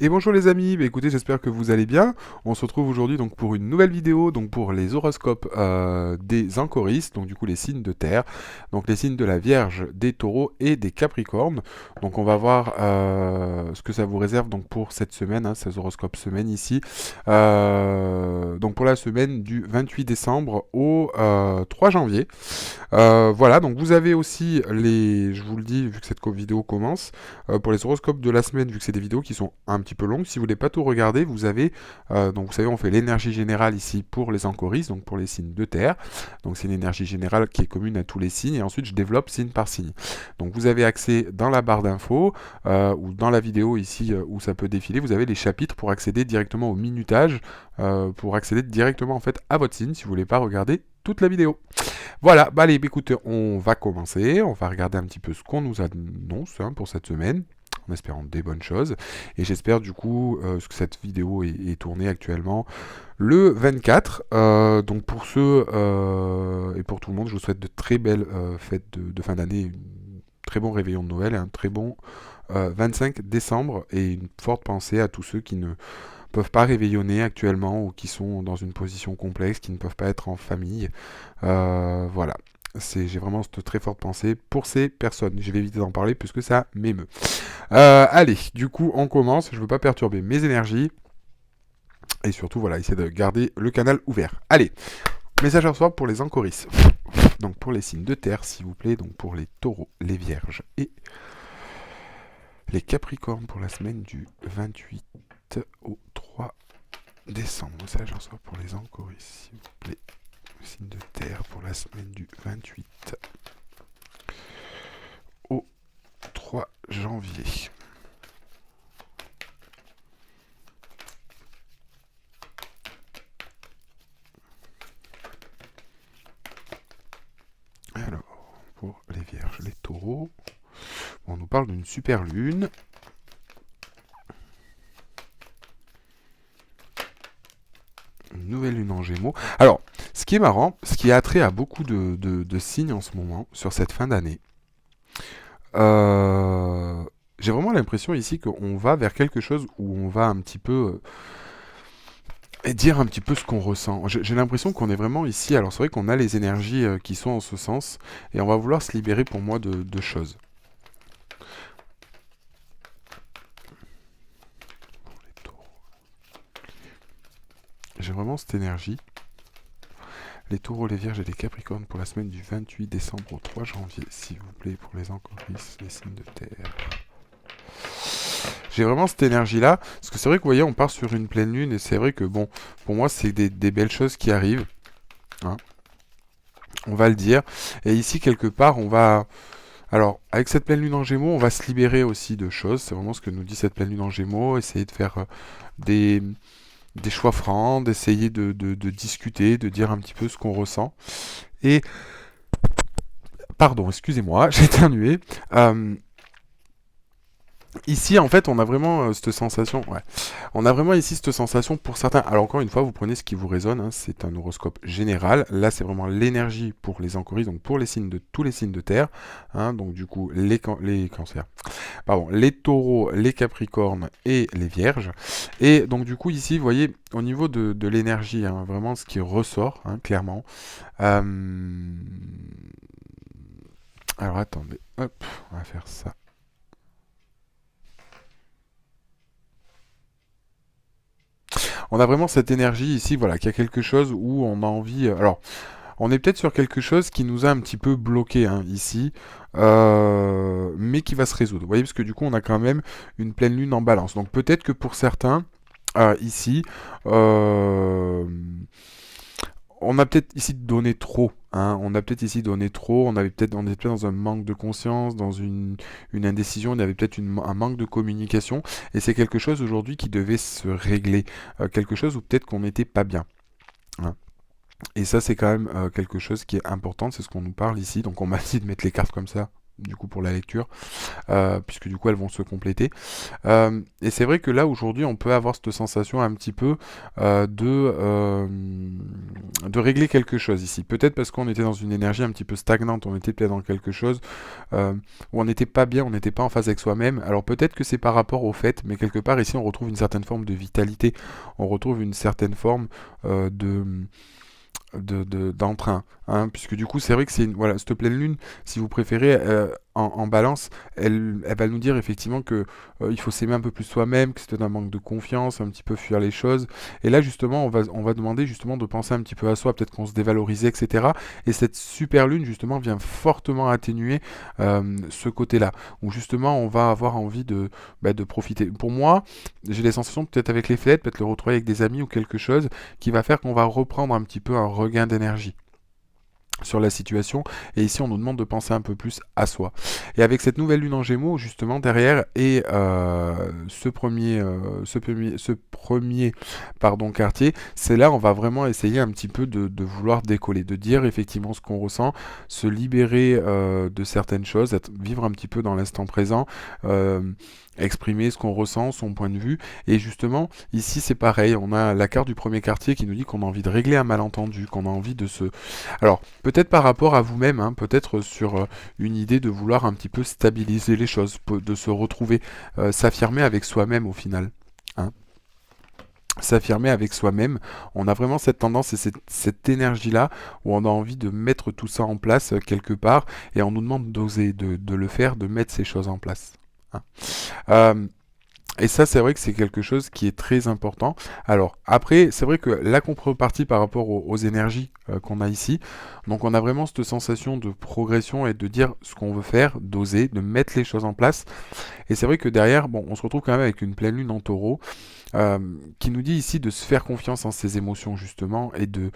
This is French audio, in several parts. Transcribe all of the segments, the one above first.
Et bonjour les amis, bah écoutez, j'espère que vous allez bien. On se retrouve aujourd'hui donc pour une nouvelle vidéo, donc pour les horoscopes des Ancoris, donc du coup les signes de terre, donc les signes de la Vierge, des Taureaux et des Capricornes. Donc on va voir ce que ça vous réserve donc pour cette semaine, hein, ces horoscopes semaine ici. Donc pour la semaine du 28 décembre au 3 janvier. Voilà, donc vous avez aussi les, je vous le dis, vu que cette vidéo commence, pour les horoscopes de la semaine, vu que c'est des vidéos qui sont un petit peu longues, si vous voulez pas tout regarder, vous avez, donc vous savez, on fait l'énergie générale ici pour les Ancoris, donc pour les signes de terre. Donc c'est une énergie générale qui est commune à tous les signes, et ensuite je développe signe par signe. Donc vous avez accès dans la barre d'infos, ou dans la vidéo ici où ça peut défiler, vous avez les chapitres pour accéder directement au minutage, pour accéder directement en fait à votre signe, si vous voulez pas regarder toute la vidéo. Voilà, bah allez, écoutez, on va commencer, on va regarder un petit peu ce qu'on nous annonce hein, pour cette semaine, en espérant des bonnes choses, et j'espère du coup que cette vidéo est tournée actuellement le 24, donc pour ceux et pour tout le monde, je vous souhaite de très belles fêtes de fin d'année, très bon réveillon de Noël et un très bon 25 décembre, et une forte pensée à tous ceux qui ne peuvent pas réveillonner actuellement ou qui sont dans une position complexe, qui ne peuvent pas être en famille. Voilà. J'ai vraiment cette très forte pensée pour ces personnes. Je vais éviter d'en parler puisque ça m'émeut. Allez, du coup, on commence. Je ne veux pas perturber mes énergies. Et surtout, voilà, essayer de garder le canal ouvert. Allez, message à soir pour les Ancoris. Donc pour les signes de terre, s'il vous plaît. Donc pour les taureaux, les vierges et les capricornes pour la semaine du 28 au 3 décembre. Message en soi pour les Ancoris, s'il vous plaît. Signe de terre pour la semaine du 28 au 3 janvier. Alors, pour les vierges, les taureaux, on nous parle d'une super lune. Une nouvelle lune en gémeaux. Alors, ce qui est marrant, ce qui a trait à beaucoup de signes en ce moment, sur cette fin d'année, j'ai vraiment l'impression ici qu'on va vers quelque chose où on va un petit peu et dire un petit peu ce qu'on ressent. J'ai l'impression qu'on est vraiment ici, alors c'est vrai qu'on a les énergies qui sont en ce sens, et on va vouloir se libérer pour moi de choses. Les taureaux. J'ai vraiment cette énergie. Les taureaux, les vierges et les capricornes pour la semaine du 28 décembre au 3 janvier, s'il vous plaît, pour les Ancoris, les signes de terre. J'ai vraiment cette énergie-là, parce que c'est vrai que vous voyez, on part sur une pleine lune, et c'est vrai que bon, pour moi, c'est des belles choses qui arrivent. Hein, on va le dire. Et ici, quelque part, on va... Alors, avec cette pleine lune en Gémeaux, on va se libérer aussi de choses. C'est vraiment ce que nous dit cette pleine lune en Gémeaux. Essayer de faire des, des choix francs, d'essayer de discuter, de dire un petit peu ce qu'on ressent. Et, pardon, excusez-moi, j'ai éternué. Ici, en fait, on a vraiment cette sensation. Ouais. On a vraiment ici cette sensation pour certains. Alors, encore une fois, vous prenez ce qui vous résonne. Hein, c'est un horoscope général. Là, c'est vraiment l'énergie pour les Ancoris, donc pour les signes de tous les signes de terre. Hein, donc, du coup, les cancers. Pardon, les taureaux, les capricornes et les vierges. Et donc, du coup, ici, vous voyez, au niveau de l'énergie, hein, vraiment ce qui ressort, hein, clairement. Alors, attendez. Hop, on va faire ça. On a vraiment cette énergie ici, voilà, qu'il y a quelque chose où on a envie. Alors, on est peut-être sur quelque chose qui nous a un petit peu bloqué hein, ici, mais qui va se résoudre. Vous voyez, parce que du coup, on a quand même une pleine lune en balance. Donc peut-être que pour certains, ici, on a peut-être ici donné trop. Hein, on a peut-être ici donné trop. On était peut-être dans un manque de conscience, dans une indécision. On avait peut-être un manque de communication. Et c'est quelque chose aujourd'hui qui devait se régler. Quelque chose où peut-être qu'on n'était pas bien. Hein. Et ça, c'est quand même quelque chose qui est important. C'est ce qu'on nous parle ici. Donc on m'a dit de mettre les cartes comme ça. du coup pour la lecture, puisque du coup elles vont se compléter. Et c'est vrai que là aujourd'hui on peut avoir cette sensation un petit peu de régler quelque chose ici. Peut-être parce qu'on était dans une énergie un petit peu stagnante, on était peut-être dans quelque chose euh, où on n'était pas bien, on n'était pas en phase avec soi-même. Alors peut-être que c'est par rapport au fait, mais quelque part ici on retrouve une certaine forme de vitalité, on retrouve une certaine forme d'entrain, hein, puisque du coup c'est vrai que c'est voilà, cette pleine lune, si vous préférez, en balance, elle va nous dire effectivement que il faut s'aimer un peu plus soi-même, que c'est un manque de confiance, un petit peu fuir les choses. Et là justement, on va demander justement de penser un petit peu à soi, peut-être qu'on se dévalorisait, etc. Et cette super lune justement vient fortement atténuer ce côté-là, où justement on va avoir envie de profiter. Pour moi, j'ai des sensations peut-être avec les fêtes, peut-être le retrouver avec des amis ou quelque chose qui va faire qu'on va reprendre un petit peu un regain d'énergie sur la situation, et ici on nous demande de penser un peu plus à soi. Et avec cette nouvelle lune en Gémeaux, justement derrière, et ce premier pardon, quartier, c'est là on va vraiment essayer un petit peu de vouloir décoller, de dire effectivement ce qu'on ressent, se libérer de certaines choses, vivre un petit peu dans l'instant présent, exprimer ce qu'on ressent, son point de vue. Et justement, ici c'est pareil, on a la carte du premier quartier qui nous dit qu'on a envie de régler un malentendu, qu'on a envie de se... Alors, peut-être par rapport à vous-même, hein, peut-être sur une idée de vouloir un petit peu stabiliser les choses, de se retrouver, s'affirmer avec soi-même au final, hein. S'affirmer avec soi-même, on a vraiment cette tendance et cette énergie-là où on a envie de mettre tout ça en place quelque part, et on nous demande d'oser, de le faire, de mettre ces choses en place, hein. Euh, et ça, c'est vrai que c'est quelque chose qui est très important. Alors, après, c'est vrai que la contrepartie par rapport aux énergies qu'on a ici, donc on a vraiment cette sensation de progression et de dire ce qu'on veut faire, d'oser, de mettre les choses en place. Et c'est vrai que derrière, bon, on se retrouve quand même avec une pleine lune en taureau, euh, qui nous dit ici de se faire confiance en ses émotions justement, et de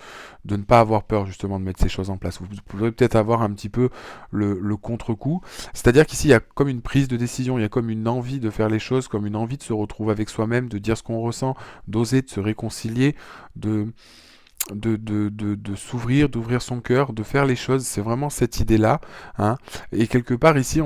ne pas avoir peur justement de mettre ces choses en place. Vous pourrez peut-être avoir un petit peu le contre-coup, c'est-à-dire qu'ici il y a comme une prise de décision, il y a comme une envie de faire les choses, comme une envie de se retrouver avec soi-même, de dire ce qu'on ressent, d'oser, de se réconcilier, de s'ouvrir, d'ouvrir son cœur, de faire les choses. C'est vraiment cette idée-là, hein. Et quelque part ici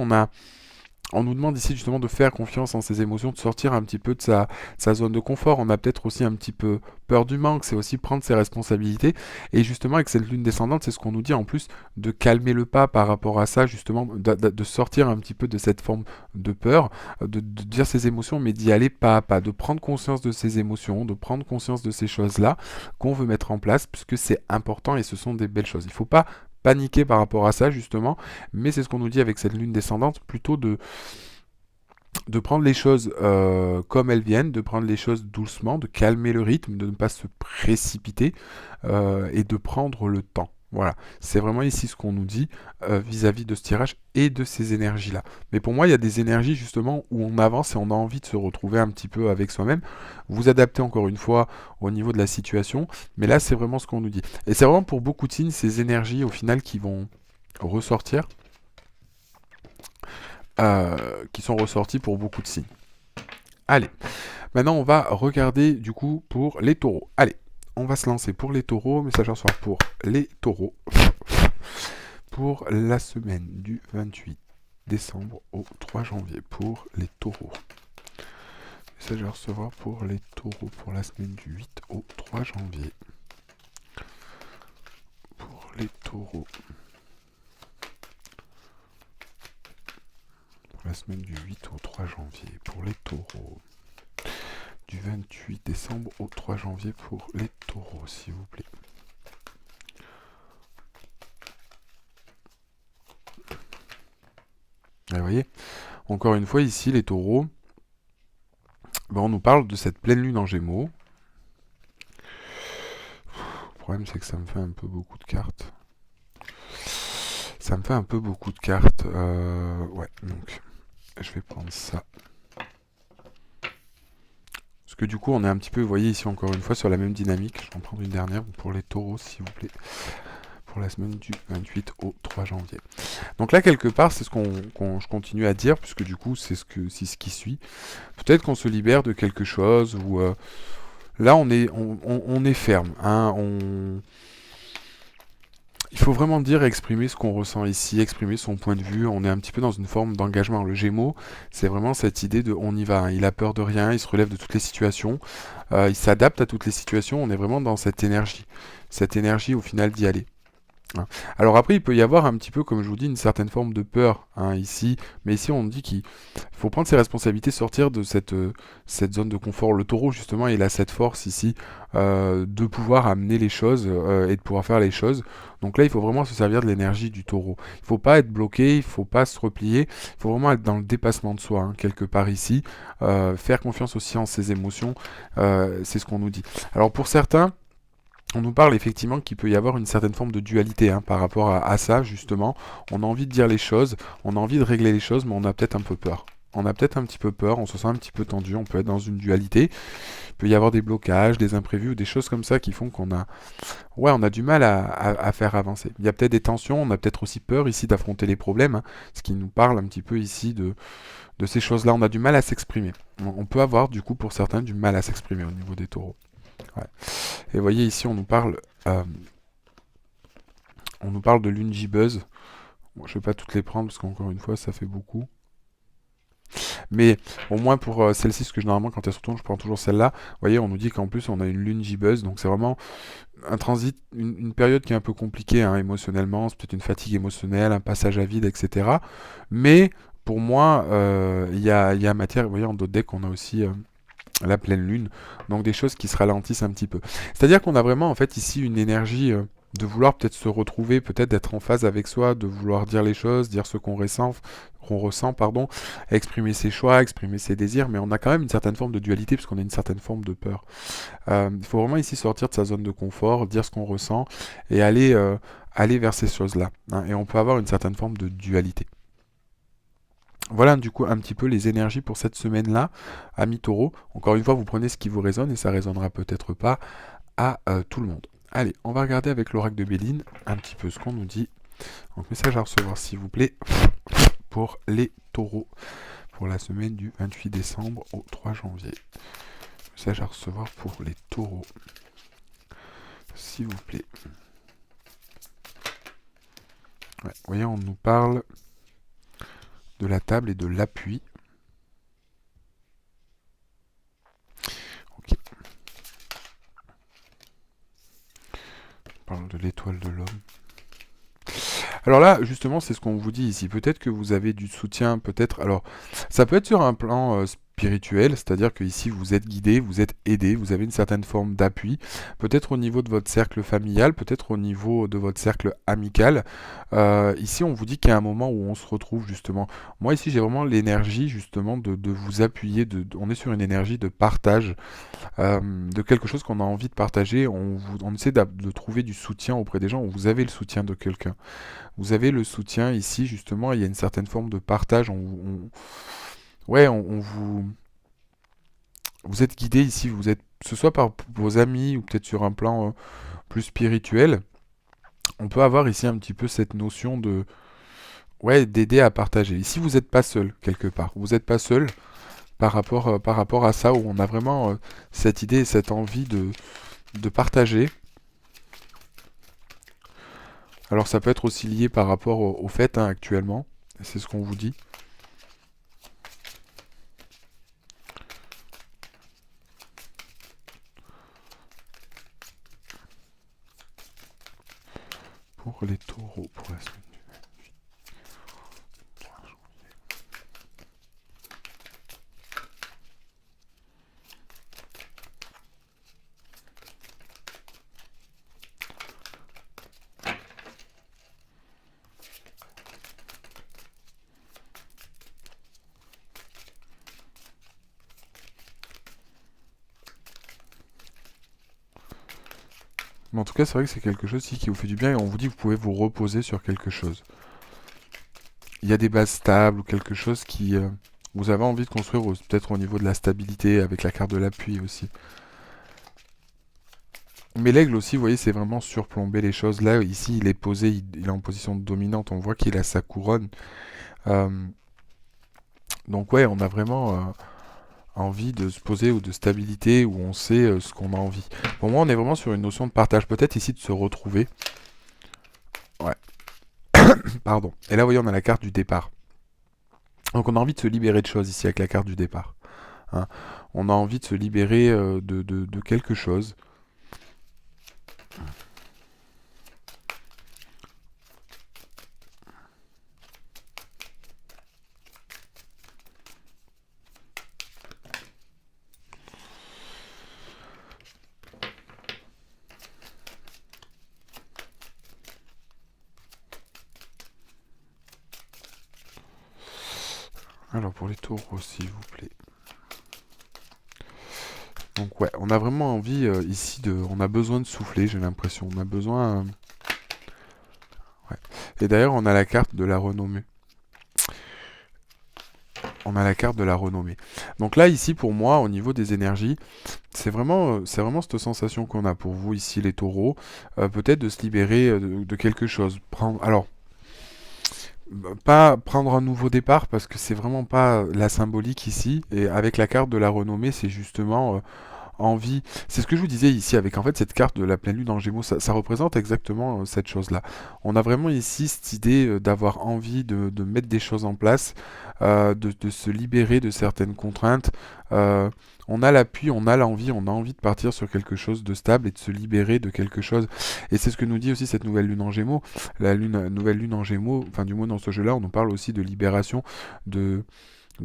on nous demande ici justement de faire confiance en ses émotions, de sortir un petit peu de sa zone de confort. On a peut-être aussi un petit peu peur du manque, c'est aussi prendre ses responsabilités. Et justement, avec cette lune descendante, c'est ce qu'on nous dit en plus, de calmer le pas par rapport à ça, justement, de sortir un petit peu de cette forme de peur, de dire ses émotions, mais d'y aller pas à pas, de prendre conscience de ses émotions, de prendre conscience de ces choses-là qu'on veut mettre en place, puisque c'est important et ce sont des belles choses. Il ne faut pas paniquer par rapport à ça, justement, mais c'est ce qu'on nous dit avec cette lune descendante, plutôt de prendre les choses comme elles viennent, de prendre les choses doucement, de calmer le rythme, de ne pas se précipiter, et de prendre le temps. Voilà, c'est vraiment ici ce qu'on nous dit vis-à-vis de ce tirage et de ces énergies-là. Mais pour moi, il y a des énergies justement où on avance et on a envie de se retrouver un petit peu avec soi-même. Vous adaptez encore une fois au niveau de la situation, mais là, c'est vraiment ce qu'on nous dit. Et c'est vraiment pour beaucoup de signes, ces énergies au final qui vont ressortir, qui sont ressorties pour beaucoup de signes. Allez, maintenant on va regarder du coup pour les taureaux. Allez, on va se lancer pour les taureaux, message soir pour les taureaux. Pour la semaine du 28 décembre au 3 janvier pour les taureaux. Message à recevoir pour les taureaux pour la semaine du 8 au 3 janvier. Pour les taureaux. Pour la semaine du 8 au 3 janvier pour les taureaux. Du 28 décembre au 3 janvier pour les taureaux, s'il vous plaît. Et vous voyez, encore une fois ici, les taureaux, on nous parle de cette pleine lune en Gémeaux. Le problème, c'est que ça me fait un peu beaucoup de cartes. Ça me fait un peu beaucoup de cartes. Ouais, donc je vais prendre ça. Parce que du coup, on est un petit peu, vous voyez ici encore une fois, sur la même dynamique. Je vais en prendre une dernière pour les taureaux, s'il vous plaît. Pour la semaine du 28 au 3 janvier. Donc là, quelque part, c'est ce je continue à dire, puisque du coup, c'est ce qui suit. Peut-être qu'on se libère de quelque chose, ou là, on est ferme. Hein, Il faut vraiment dire, exprimer ce qu'on ressent ici, exprimer son point de vue. On est un petit peu dans une forme d'engagement. Le Gémeaux, c'est vraiment cette idée de on y va, hein. Il a peur de rien, il se relève de toutes les situations, il s'adapte à toutes les situations. On est vraiment dans cette énergie au final d'y aller, hein. Alors après, il peut y avoir un petit peu, comme je vous dis, une certaine forme de peur, hein, ici. Mais ici, on dit qu'il faut prendre ses responsabilités, sortir de cette zone de confort. Le taureau, justement, il a cette force ici de pouvoir amener les choses et de pouvoir faire les choses. Donc là, il faut vraiment se servir de l'énergie du taureau. Il ne faut pas être bloqué, il ne faut pas se replier. Il faut vraiment être dans le dépassement de soi, hein, quelque part ici. Faire confiance aussi en ses émotions, c'est ce qu'on nous dit. Alors pour certains, on nous parle effectivement qu'il peut y avoir une certaine forme de dualité, hein, par rapport à ça, justement. On a envie de dire les choses, on a envie de régler les choses, mais on a peut-être un peu peur. On a peut-être un petit peu peur, on se sent un petit peu tendu, on peut être dans une dualité. Il peut y avoir des blocages, des imprévus, ou des choses comme ça qui font qu'on a, ouais, on a du mal à faire avancer. Il y a peut-être des tensions, on a peut-être aussi peur ici d'affronter les problèmes, hein, ce qui nous parle un petit peu ici de ces choses-là. On a du mal à s'exprimer. On peut avoir, du coup, pour certains, du mal à s'exprimer au niveau des taureaux. Ouais. Et vous voyez ici, euh, on nous parle de lungebuzz. Bon, je ne vais pas toutes les prendre parce qu'encore une fois, ça fait beaucoup. Mais au moins pour celle-ci, parce que généralement, quand elle se retourne, je prends toujours celle-là. Vous voyez, on nous dit qu'en plus, on a une lungebuzz. Donc c'est vraiment un transit, une période qui est un peu compliquée, hein, émotionnellement. C'est peut-être une fatigue émotionnelle, un passage à vide, etc. Mais pour moi, il y a matière. Vous voyez, en d'autres decks, on a aussi la pleine lune, donc des choses qui se ralentissent un petit peu. C'est-à-dire qu'on a vraiment en fait ici une énergie de vouloir peut-être se retrouver, peut-être d'être en phase avec soi, de vouloir dire les choses, dire ce qu'on ressent, pardon, exprimer ses choix, exprimer ses désirs, mais on a quand même une certaine forme de dualité puisqu'on a une certaine forme de peur. Il faut vraiment ici sortir de sa zone de confort, dire ce qu'on ressent et aller vers ces choses-là, hein, et on peut avoir une certaine forme de dualité. Voilà du coup un petit peu les énergies pour cette semaine-là, amis taureau. Encore une fois, vous prenez ce qui vous résonne et ça résonnera peut-être pas à tout le monde. Allez, on va regarder avec l'oracle de Béline un petit peu ce qu'on nous dit. Donc message à recevoir s'il vous plaît pour les taureaux pour la semaine du 28 décembre au 3 janvier. Message à recevoir pour les taureaux s'il vous plaît. Ouais, vous voyez, on nous parle de la table et de l'appui. Ok. On parle de l'étoile de l'homme. Alors là, justement, c'est ce qu'on vous dit ici. Peut-être que vous avez du soutien, peut-être. Alors, ça peut être sur un plan spirituel, c'est-à-dire que ici vous êtes guidé, vous êtes aidé, vous avez une certaine forme d'appui. Peut-être au niveau de votre cercle familial, peut-être au niveau de votre cercle amical. Ici, on vous dit qu'il y a un moment où on se retrouve justement. Moi, ici, j'ai vraiment l'énergie justement de vous appuyer. On est sur une énergie de partage, de quelque chose qu'on a envie de partager. On essaie de trouver du soutien auprès des gens. Vous avez le soutien de quelqu'un. Vous avez le soutien ici, justement, il y a une certaine forme de partage. Ouais, vous êtes guidé ici, que ce soit par vos amis ou peut-être sur un plan plus spirituel. On peut avoir ici un petit peu cette notion ouais, d'aider à partager. Ici, vous n'êtes pas seul, quelque part. Vous n'êtes pas seul par rapport à ça, où on a vraiment cette idée et cette envie de partager. Alors ça peut être aussi lié par rapport au fait, hein, actuellement, c'est ce qu'on vous dit. Pour les taureaux, pour la semaine du 28. Mais en tout cas, c'est vrai que c'est quelque chose qui vous fait du bien et on vous dit que vous pouvez vous reposer sur quelque chose. Il y a des bases stables ou quelque chose qui vous avez envie de construire, peut-être au niveau de la stabilité, avec la carte de l'appui aussi. Mais l'aigle aussi, vous voyez, c'est vraiment surplomber les choses. Là, ici, il est posé, il est en position dominante. On voit qu'il a sa couronne. Euh, donc ouais, on a vraiment envie de se poser ou de stabilité, où on sait ce qu'on a envie. Pour moi, on est vraiment sur une notion de partage. Peut-être ici de se retrouver. Pardon. Et là, vous voyez, on a la carte du départ. Donc on a envie de se libérer de choses ici avec la carte du départ. Hein. On a envie de se libérer de quelque chose. Alors pour les taureaux, s'il vous plaît. Donc ouais, on a vraiment envie ici de... On a besoin de souffler, j'ai l'impression. On a besoin... ouais. Et d'ailleurs, on a la carte de la renommée. On a la carte de la renommée. Donc là, ici, pour moi, au niveau des énergies, c'est vraiment cette sensation qu'on a pour vous, ici, les taureaux. Peut-être de se libérer de quelque chose. Alors, pas prendre un nouveau départ, parce que c'est vraiment pas la symbolique ici. Et avec la carte de la renommée, c'est justement... envie. C'est ce que je vous disais ici avec en fait cette carte de la pleine lune en Gémeaux, ça représente exactement cette chose-là. On a vraiment ici cette idée d'avoir envie de mettre des choses en place, de se libérer de certaines contraintes. On a l'appui, on a l'envie, on a envie de partir sur quelque chose de stable et de se libérer de quelque chose. Et c'est ce que nous dit aussi cette nouvelle lune en Gémeaux. La nouvelle lune en Gémeaux, enfin du moins dans ce jeu-là, on nous parle aussi de libération de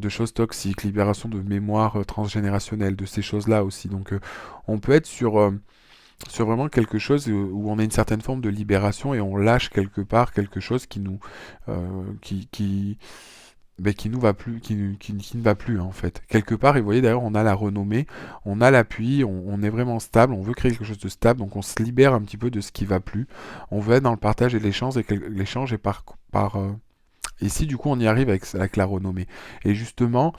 choses toxiques, libération de mémoire transgénérationnelle, de ces choses-là aussi. Donc on peut être sur vraiment quelque chose où on a une certaine forme de libération et on lâche quelque part quelque chose qui nous qui nous va plus, qui ne va plus hein, en fait. Quelque part, et vous voyez d'ailleurs, on a la renommée, on a l'appui, on est vraiment stable, on veut créer quelque chose de stable, donc on se libère un petit peu de ce qui va plus. On veut être dans le partage et l'échange et ici, du coup, on y arrive avec la renommée. Et justement,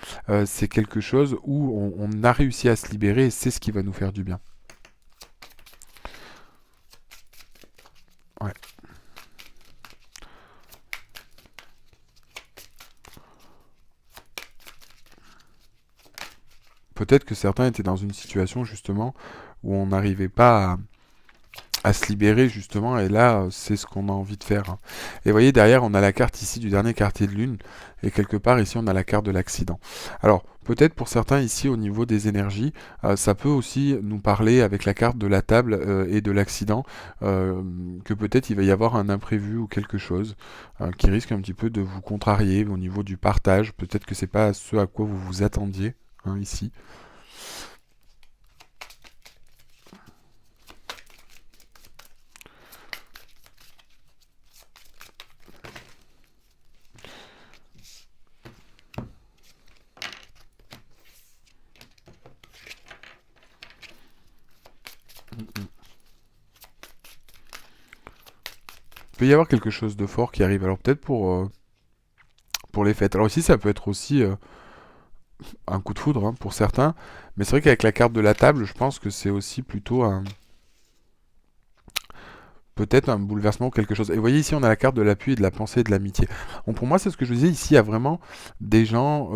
c'est quelque chose où on a réussi à se libérer et c'est ce qui va nous faire du bien. Ouais. Peut-être que certains étaient dans une situation, justement, où on n'arrivait pas à se libérer justement et là c'est ce qu'on a envie de faire hein. Et vous voyez derrière on a la carte ici du dernier quartier de lune et quelque part ici on a la carte de l'accident. Alors peut-être pour certains ici au niveau des énergies ça peut aussi nous parler avec la carte de la table et de l'accident que peut-être il va y avoir un imprévu ou quelque chose qui risque un petit peu de vous contrarier au niveau du partage. Peut-être que c'est pas ce à quoi vous vous attendiez hein, ici. Il peut y avoir quelque chose de fort qui arrive. Alors peut-être pour les fêtes. Alors ici, ça peut être aussi un coup de foudre hein, pour certains. Mais c'est vrai qu'avec la carte de la table, je pense que c'est aussi plutôt peut-être un bouleversement ou quelque chose. Et vous voyez ici, on a la carte de l'appui et de la pensée et de l'amitié. Donc pour moi, c'est ce que je vous disais. Ici, il y a vraiment des gens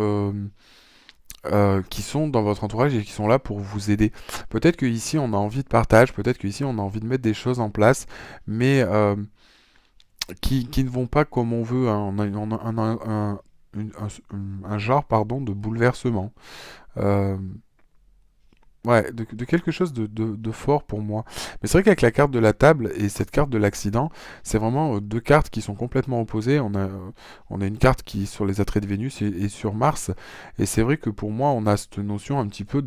qui sont dans votre entourage et qui sont là pour vous aider. Peut-être qu'ici, on a envie de partage. Peut-être qu'ici, on a envie de mettre des choses en place. Mais qui ne vont pas comme on veut. Hein. On a un genre pardon, de bouleversement. Euh, ouais, de quelque chose de fort pour moi. Mais c'est vrai qu'avec la carte de la table et cette carte de l'accident, c'est vraiment deux cartes qui sont complètement opposées. On a une carte qui est sur les attraits de Vénus et sur Mars. Et c'est vrai que pour moi, on a cette notion un petit peu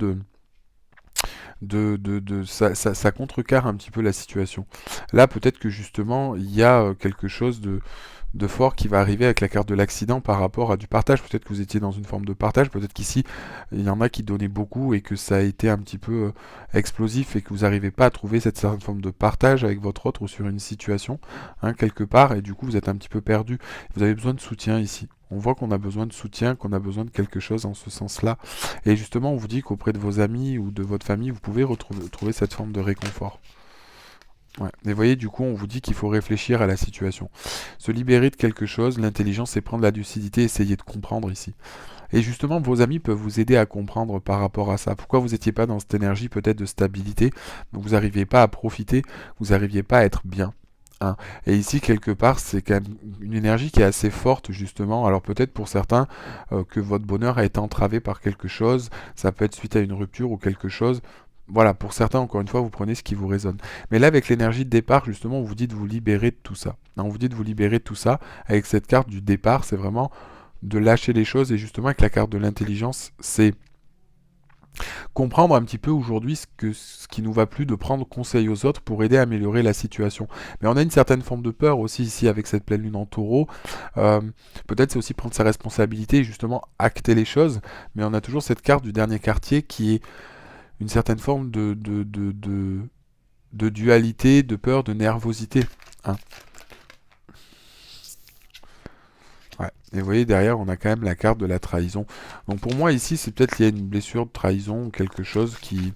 ça contrecarre un petit peu la situation. Là, peut-être que justement, il y a quelque chose de fort qui va arriver avec la carte de l'accident par rapport à du partage. Peut-être que vous étiez dans une forme de partage, peut-être qu'ici, il y en a qui donnaient beaucoup et que ça a été un petit peu explosif et que vous n'arrivez pas à trouver cette certaine forme de partage avec votre autre ou sur une situation, hein, quelque part, et du coup, vous êtes un petit peu perdu. Vous avez besoin de soutien ici. On voit qu'on a besoin de soutien, qu'on a besoin de quelque chose en ce sens-là. Et justement, on vous dit qu'auprès de vos amis ou de votre famille, vous pouvez trouver cette forme de réconfort. Ouais. Mais vous voyez, du coup, on vous dit qu'il faut réfléchir à la situation. Se libérer de quelque chose, l'intelligence, c'est prendre la lucidité, essayer de comprendre ici. Et justement, vos amis peuvent vous aider à comprendre par rapport à ça. Pourquoi vous n'étiez pas dans cette énergie peut-être de stabilité, donc vous n'arriviez pas à profiter, vous n'arriviez pas à être bien. hein. Et ici, quelque part, c'est quand même une énergie qui est assez forte, justement. Alors peut-être pour certains que votre bonheur a été entravé par quelque chose, ça peut être suite à une rupture ou quelque chose. Voilà, pour certains, encore une fois, vous prenez ce qui vous résonne. Mais là, avec l'énergie de départ, justement, on vous dit de vous libérer de tout ça. Hein, on vous dit de vous libérer de tout ça. Avec cette carte du départ, c'est vraiment de lâcher les choses. Et justement, avec la carte de l'intelligence, c'est comprendre un petit peu aujourd'hui ce qui nous va plus, de prendre conseil aux autres pour aider à améliorer la situation. Mais on a une certaine forme de peur aussi ici avec cette pleine lune en taureau. Euh, Peut-être c'est aussi prendre sa responsabilité et justement acter les choses. Mais on a toujours cette carte du dernier quartier qui est une certaine forme de dualité, de peur, de nervosité. Hein. Ouais. Et vous voyez, derrière, on a quand même la carte de la trahison. Donc pour moi, ici, c'est peut-être lié à une blessure de trahison ou quelque chose qui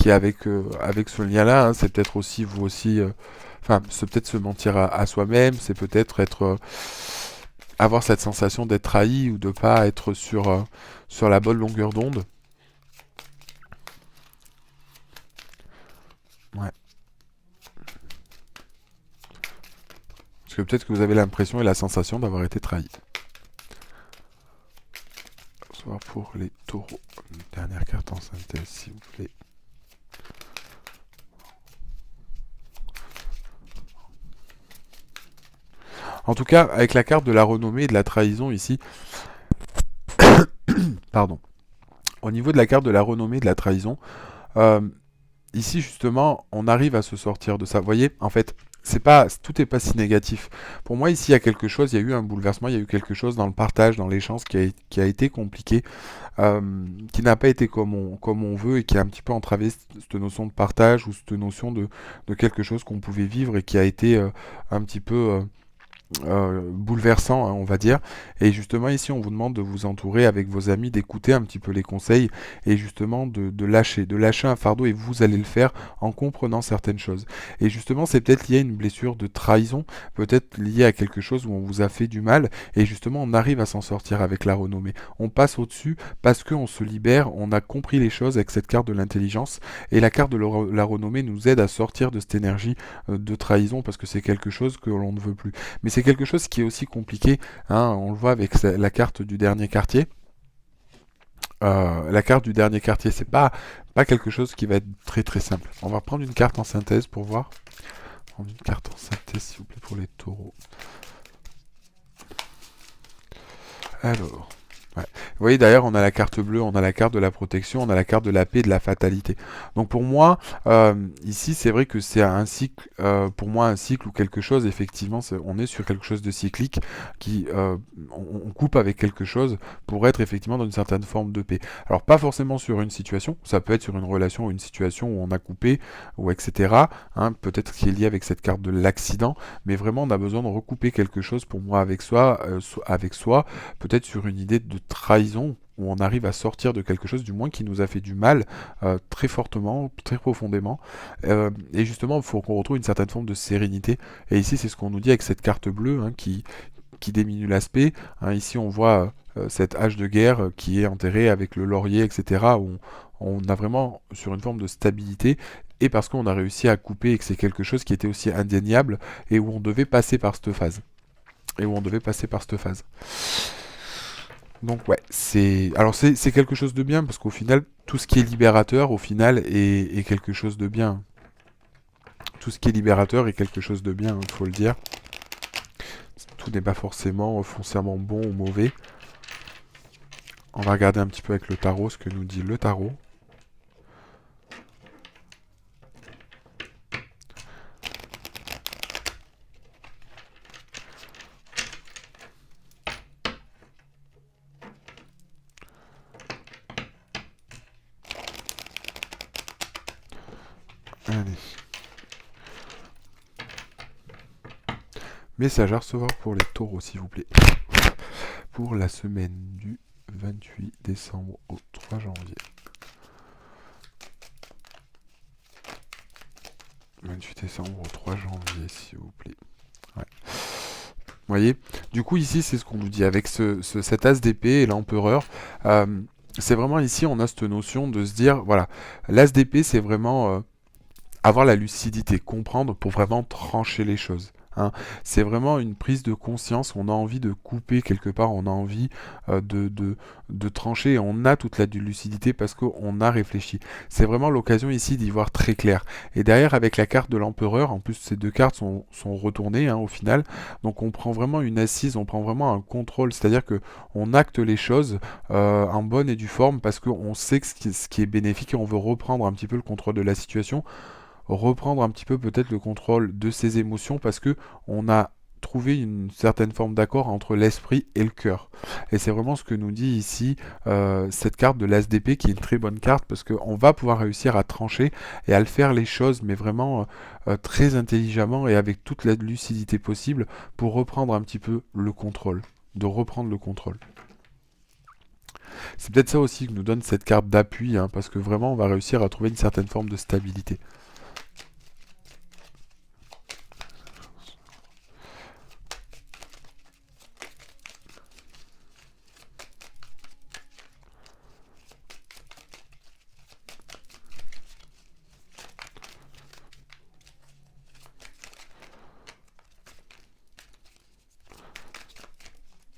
est avec ce lien-là. Hein. C'est peut-être aussi, vous aussi... Enfin, c'est peut-être se mentir à soi-même, c'est peut-être avoir cette sensation d'être trahi ou de pas être sur la bonne longueur d'onde. Ouais. Parce que peut-être que vous avez l'impression et la sensation d'avoir été trahi. Soit pour les taureaux. Une dernière carte en synthèse, s'il vous plaît. En tout cas, avec la carte de la renommée et de la trahison ici, pardon. Au niveau de la carte de la renommée et de la trahison, euh, ici justement, on arrive à se sortir de ça. Vous voyez, en fait, tout n'est pas si négatif. Pour moi, ici, il y a quelque chose, il y a eu un bouleversement, il y a eu quelque chose dans le partage, dans l'échange qui a été compliqué, qui n'a pas été comme on veut et qui a un petit peu entravé cette notion de partage ou cette notion de quelque chose qu'on pouvait vivre et qui a été un petit peu bouleversant, hein, on va dire. Et justement, ici, on vous demande de vous entourer avec vos amis, d'écouter un petit peu les conseils et justement de lâcher un fardeau, et vous allez le faire en comprenant certaines choses. Et justement, c'est peut-être lié à une blessure de trahison, peut-être lié à quelque chose où on vous a fait du mal, et justement, on arrive à s'en sortir avec la renommée. On passe au-dessus parce qu'on se libère, on a compris les choses avec cette carte de l'intelligence, et la carte de la renommée nous aide à sortir de cette énergie de trahison, parce que c'est quelque chose que l'on ne veut plus. Mais c'est quelque chose qui est aussi compliqué, hein, on le voit avec la carte du dernier quartier. La carte du dernier quartier, c'est pas quelque chose qui va être très très simple. On va prendre une carte en synthèse pour voir. Prendre une carte en synthèse, s'il vous plaît, pour les taureaux. Alors... Ouais. Vous voyez, d'ailleurs, on a la carte bleue, on a la carte de la protection, on a la carte de la paix et de la fatalité. Donc pour moi, ici, c'est vrai que c'est un cycle, pour moi, un cycle ou quelque chose, effectivement, on est sur quelque chose de cyclique, qui on coupe avec quelque chose pour être effectivement dans une certaine forme de paix. Alors pas forcément sur une situation, ça peut être sur une relation ou une situation où on a coupé, ou etc. Hein, peut-être qui est lié avec cette carte de l'accident, mais vraiment on a besoin de recouper quelque chose pour moi avec soi, peut-être sur une idée de trahison, où on arrive à sortir de quelque chose, du moins qui nous a fait du mal, très fortement, très profondément. Et justement, il faut qu'on retrouve une certaine forme de sérénité. Et ici, c'est ce qu'on nous dit avec cette carte bleue, hein, qui diminue l'aspect. Hein, ici, on voit cette hache de guerre qui est enterrée avec le laurier, etc., où on a vraiment sur une forme de stabilité, et parce qu'on a réussi à couper et que c'est quelque chose qui était aussi indéniable, et où on devait passer par cette phase. Donc ouais, c'est quelque chose de bien, parce qu'au final, tout ce qui est libérateur, au final, est quelque chose de bien. Tout ce qui est libérateur est quelque chose de bien, il faut le dire. Tout n'est pas forcément foncièrement bon ou mauvais. On va regarder un petit peu avec le tarot ce que nous dit le tarot. Allez. Message à recevoir pour les taureaux, s'il vous plaît. Pour la semaine du 28 décembre au 3 janvier. 28 décembre au 3 janvier, s'il vous plaît. Ouais. Vous voyez, du coup ici c'est ce qu'on nous dit avec cet as d'épée et l'empereur. C'est vraiment ici on a cette notion de se dire, voilà, l'as d'épée c'est vraiment avoir la lucidité, comprendre pour vraiment trancher les choses. Hein. C'est vraiment une prise de conscience, on a envie de couper quelque part, on a envie de trancher, et on a toute la lucidité parce qu'on a réfléchi. C'est vraiment l'occasion ici d'y voir très clair. Et derrière, avec la carte de l'empereur, en plus ces deux cartes sont retournées au final, donc on prend vraiment une assise, on prend vraiment un contrôle, c'est-à-dire que on acte les choses en bonne et due forme parce qu'on sait que ce qui est bénéfique et on veut reprendre un petit peu le contrôle de la situation, reprendre un petit peu peut-être le contrôle de ses émotions parce que on a trouvé une certaine forme d'accord entre l'esprit et le cœur. Et c'est vraiment ce que nous dit ici cette carte de l'As d'épée qui est une très bonne carte parce qu'on va pouvoir réussir à trancher et à le faire les choses mais vraiment très intelligemment et avec toute la lucidité possible pour reprendre un petit peu le contrôle, de reprendre le contrôle. C'est peut-être ça aussi que nous donne cette carte d'appui parce que vraiment on va réussir à trouver une certaine forme de stabilité.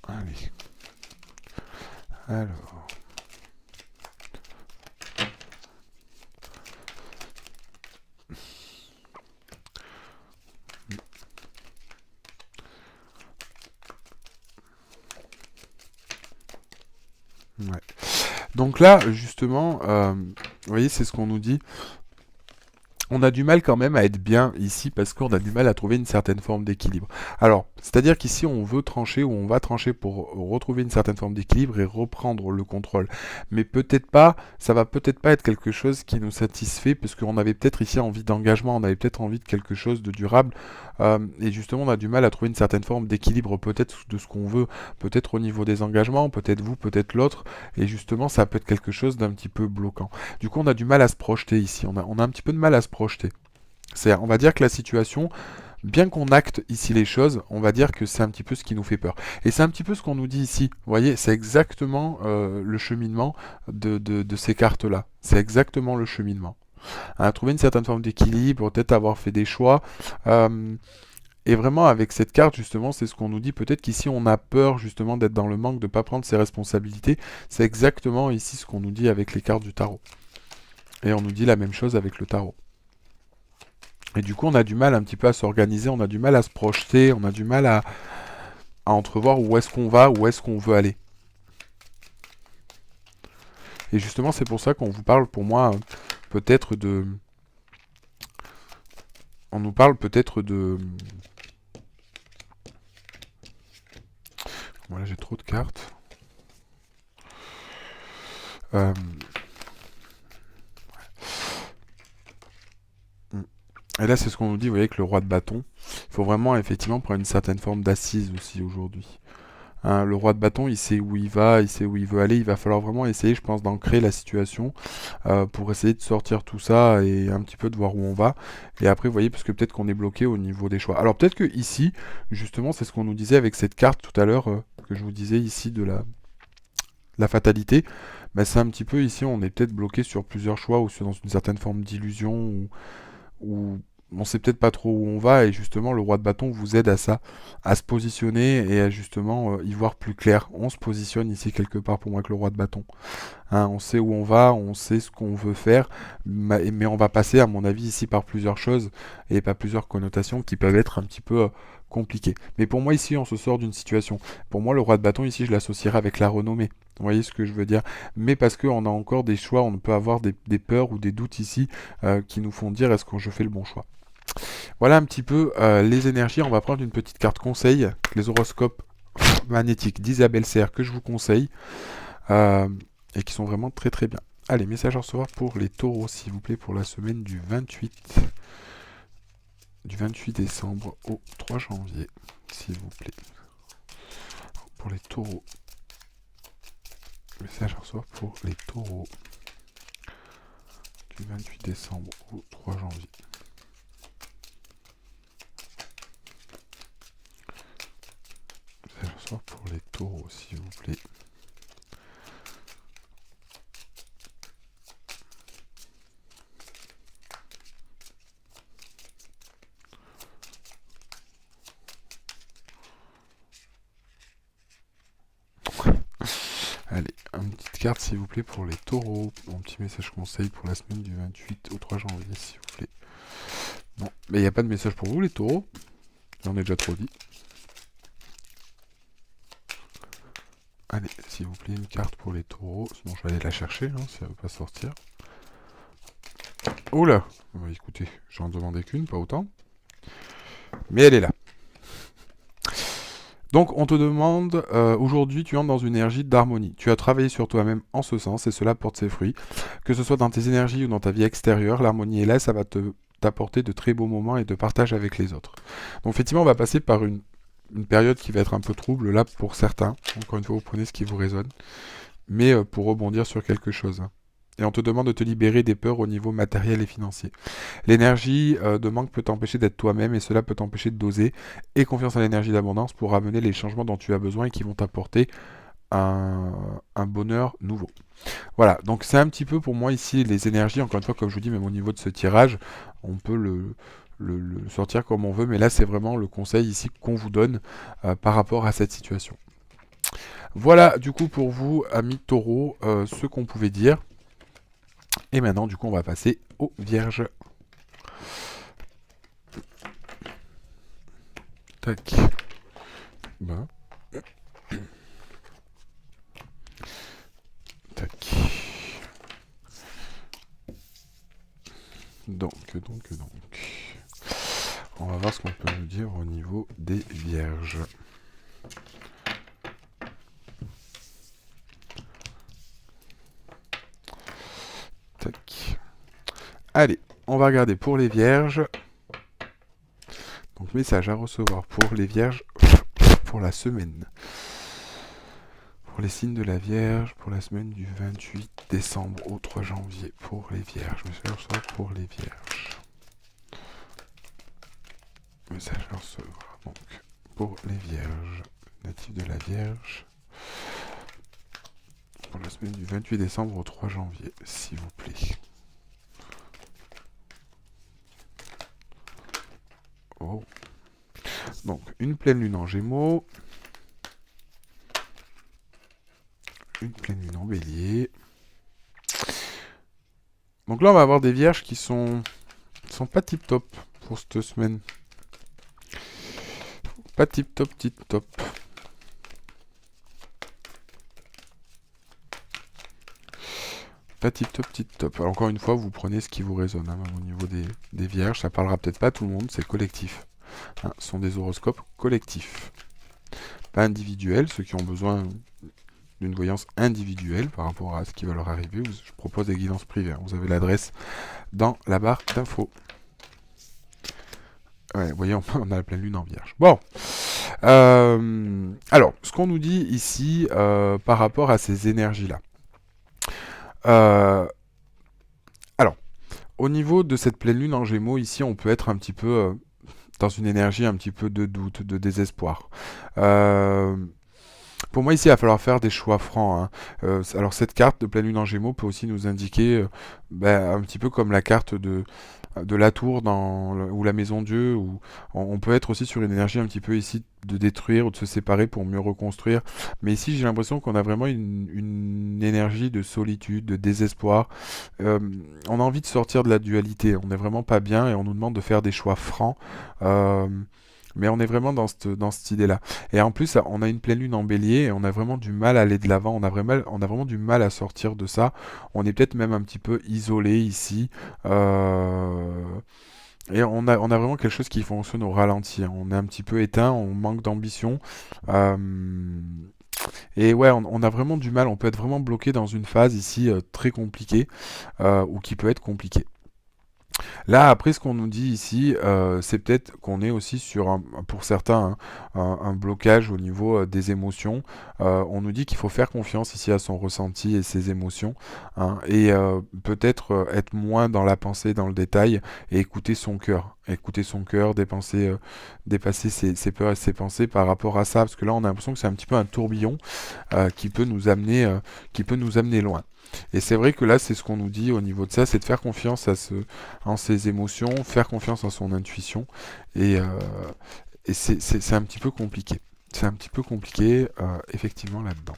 Allez. Alors. Ouais. Donc là, justement, vous voyez, c'est ce qu'on nous dit. On a du mal quand même à être bien ici parce qu'on a du mal à trouver une certaine forme d'équilibre. Alors, c'est-à-dire qu'ici on veut trancher ou on va trancher pour retrouver une certaine forme d'équilibre et reprendre le contrôle. Mais peut-être pas, ça va peut-être pas être quelque chose qui nous satisfait parce qu'on avait peut-être ici envie d'engagement, on avait peut-être envie de quelque chose de durable et justement on a du mal à trouver une certaine forme d'équilibre peut-être de ce qu'on veut, peut-être au niveau des engagements, peut-être vous, peut-être l'autre et justement ça peut être quelque chose d'un petit peu bloquant. Du coup on a du mal à se projeter ici, on a un petit peu de mal à se projeter. On va dire que la situation, bien qu'on acte ici les choses, on va dire que c'est un petit peu ce qui nous fait peur. Et c'est un petit peu ce qu'on nous dit ici. Vous voyez, c'est exactement le cheminement de ces cartes-là. C'est exactement le cheminement. Trouver une certaine forme d'équilibre, peut-être avoir fait des choix. Et vraiment, avec cette carte, justement, c'est ce qu'on nous dit. Peut-être qu'ici, on a peur, justement, d'être dans le manque, de ne pas prendre ses responsabilités. C'est exactement ici ce qu'on nous dit avec les cartes du tarot. Et on nous dit la même chose avec le tarot. Et du coup, on a du mal un petit peu à s'organiser, on a du mal à se projeter, on a du mal à entrevoir où est-ce qu'on va, où est-ce qu'on veut aller. Et justement, c'est pour ça qu'on vous parle, pour moi, peut-être de... On nous parle peut-être de... Voilà, j'ai trop de cartes. Et là, c'est ce qu'on nous dit, vous voyez, avec le roi de bâton. Il faut vraiment, effectivement, prendre une certaine forme d'assise aussi aujourd'hui. Le roi de bâton, il sait où il va, il sait où il veut aller. Il va falloir vraiment essayer, je pense, d'ancrer la situation pour essayer de sortir tout ça et un petit peu de voir où on va. Et après, vous voyez, parce que peut-être qu'on est bloqué au niveau des choix. Alors peut-être que ici, justement, c'est ce qu'on nous disait avec cette carte tout à l'heure que je vous disais ici de la fatalité. Bah, c'est un petit peu ici, on est peut-être bloqué sur plusieurs choix ou dans une certaine forme d'illusion ou on sait peut-être pas trop où on va et justement le roi de bâton vous aide à ça, à se positionner et à justement y voir plus clair. On se positionne ici quelque part pour moi avec le roi de bâton. On sait où on va, on sait ce qu'on veut faire, mais on va passer à mon avis ici par plusieurs choses et par plusieurs connotations qui peuvent être un petit peu compliquées. Mais pour moi ici on se sort d'une situation. Pour moi le roi de bâton ici je l'associerais avec la renommée. Vous voyez ce que je veux dire? Mais parce qu'on a encore des choix, on peut avoir des peurs ou des doutes ici qui nous font dire est-ce que je fais le bon choix. Voilà un petit peu les énergies. On va prendre une petite carte conseil, les horoscopes magnétiques d'Isabelle Serre que je vous conseille et qui sont vraiment très très bien. Allez, message à recevoir pour les taureaux, s'il vous plaît, pour la semaine du 28 décembre au 3 janvier, s'il vous plaît. Pour les taureaux. Message à recevoir pour les taureaux du 28 décembre au 3 janvier. Message à recevoir pour les taureaux, s'il vous plaît. carte, s'il vous plaît, pour les taureaux. Mon petit message conseil pour la semaine du 28 au 3 janvier, s'il vous plaît. Bon, mais il n'y a pas de message pour vous, les taureaux. J'en ai déjà trop dit. Allez, s'il vous plaît, une carte pour les taureaux. Sinon, je vais aller la chercher, hein, si elle ne veut pas sortir. Oh là! Bah, écoutez, j'en demandais qu'une, pas autant. Mais elle est là. Donc, on te demande, aujourd'hui, tu entres dans une énergie d'harmonie. Tu as travaillé sur toi-même en ce sens, et cela porte ses fruits. Que ce soit dans tes énergies ou dans ta vie extérieure, l'harmonie est là, ça va t'apporter de très beaux moments et de partage avec les autres. Donc, effectivement, on va passer par une période qui va être un peu trouble, là, pour certains. Encore une fois, vous prenez ce qui vous résonne. Mais pour rebondir sur quelque chose. Et on te demande de te libérer des peurs au niveau matériel et financier. L'énergie de manque peut t'empêcher d'être toi-même et cela peut t'empêcher d'oser. Et confiance à l'énergie d'abondance pour amener les changements dont tu as besoin et qui vont t'apporter un bonheur nouveau. Voilà, donc c'est un petit peu pour moi ici les énergies. Encore une fois, comme je vous dis, même au niveau de ce tirage, on peut le sortir comme on veut. Mais là, c'est vraiment le conseil ici qu'on vous donne par rapport à cette situation. Voilà, du coup, pour vous, amis taureaux, ce qu'on pouvait dire. Et maintenant, du coup, on va passer aux vierges. Tac. Ben. Tac. Donc. On va voir ce qu'on peut nous dire au niveau des vierges. Tac. Allez, on va regarder pour les vierges. Donc, message à recevoir pour les vierges pour la semaine. Pour les signes de la Vierge, pour la semaine du 28 décembre au 3 janvier. Pour les vierges. Message à recevoir pour les vierges. Message à recevoir. Donc, pour les vierges. Natifs de la Vierge. Pour la semaine du 28 décembre au 3 janvier, s'il vous plaît. Oh. Donc, une pleine lune en Gémeaux. Une pleine lune en Bélier. Donc là, on va avoir des vierges qui sont pas tip top pour cette semaine. Pas tip top. Pas tip top. Alors, encore une fois, vous prenez ce qui vous résonne hein, au niveau des vierges. Ça parlera peut-être pas à tout le monde, c'est collectif. Hein, ce sont des horoscopes collectifs. Pas individuels, ceux qui ont besoin d'une voyance individuelle par rapport à ce qui va leur arriver. Je propose des guidances privées. Vous avez l'adresse dans la barre d'infos. Ouais, vous voyez, on a la pleine lune en vierge. Bon. Alors, ce qu'on nous dit ici par rapport à ces énergies-là. Alors, au niveau de cette pleine lune en Gémeaux, ici, on peut être un petit peu dans une énergie un petit peu de doute, de désespoir. Pour moi, ici, il va falloir faire des choix francs. Hein. Alors, cette carte de pleine lune en Gémeaux peut aussi nous indiquer, un petit peu comme la carte de la tour ou la maison Dieu, où on peut être aussi sur une énergie un petit peu ici de détruire ou de se séparer pour mieux reconstruire. Mais ici, j'ai l'impression qu'on a vraiment une énergie de solitude, de désespoir. On a envie de sortir de la dualité. On n'est vraiment pas bien et on nous demande de faire des choix francs. Mais on est vraiment dans cette idée-là. Et en plus, on a une pleine lune en bélier et on a vraiment du mal à aller de l'avant. On a vraiment du mal à sortir de ça. On est peut-être même un petit peu isolé ici. Et on a vraiment quelque chose qui fonctionne au ralenti. Hein. On est un petit peu éteint, on manque d'ambition. Et ouais, on a vraiment du mal. On peut être vraiment bloqué dans une phase ici très compliquée ou qui peut être compliquée. Là, après, ce qu'on nous dit ici, c'est peut-être qu'on est aussi sur, pour certains, hein, un blocage au niveau des émotions. On nous dit qu'il faut faire confiance ici à son ressenti et ses émotions, hein, et peut-être être moins dans la pensée, dans le détail, et écouter son cœur. Écouter son cœur, dépasser ses peurs et ses pensées par rapport à ça, parce que là, on a l'impression que c'est un petit peu un tourbillon qui peut nous amener loin. Et c'est vrai que là, c'est ce qu'on nous dit au niveau de ça, c'est de faire confiance en ses émotions, faire confiance en son intuition. Et c'est un petit peu compliqué. C'est un petit peu compliqué, effectivement, là-dedans.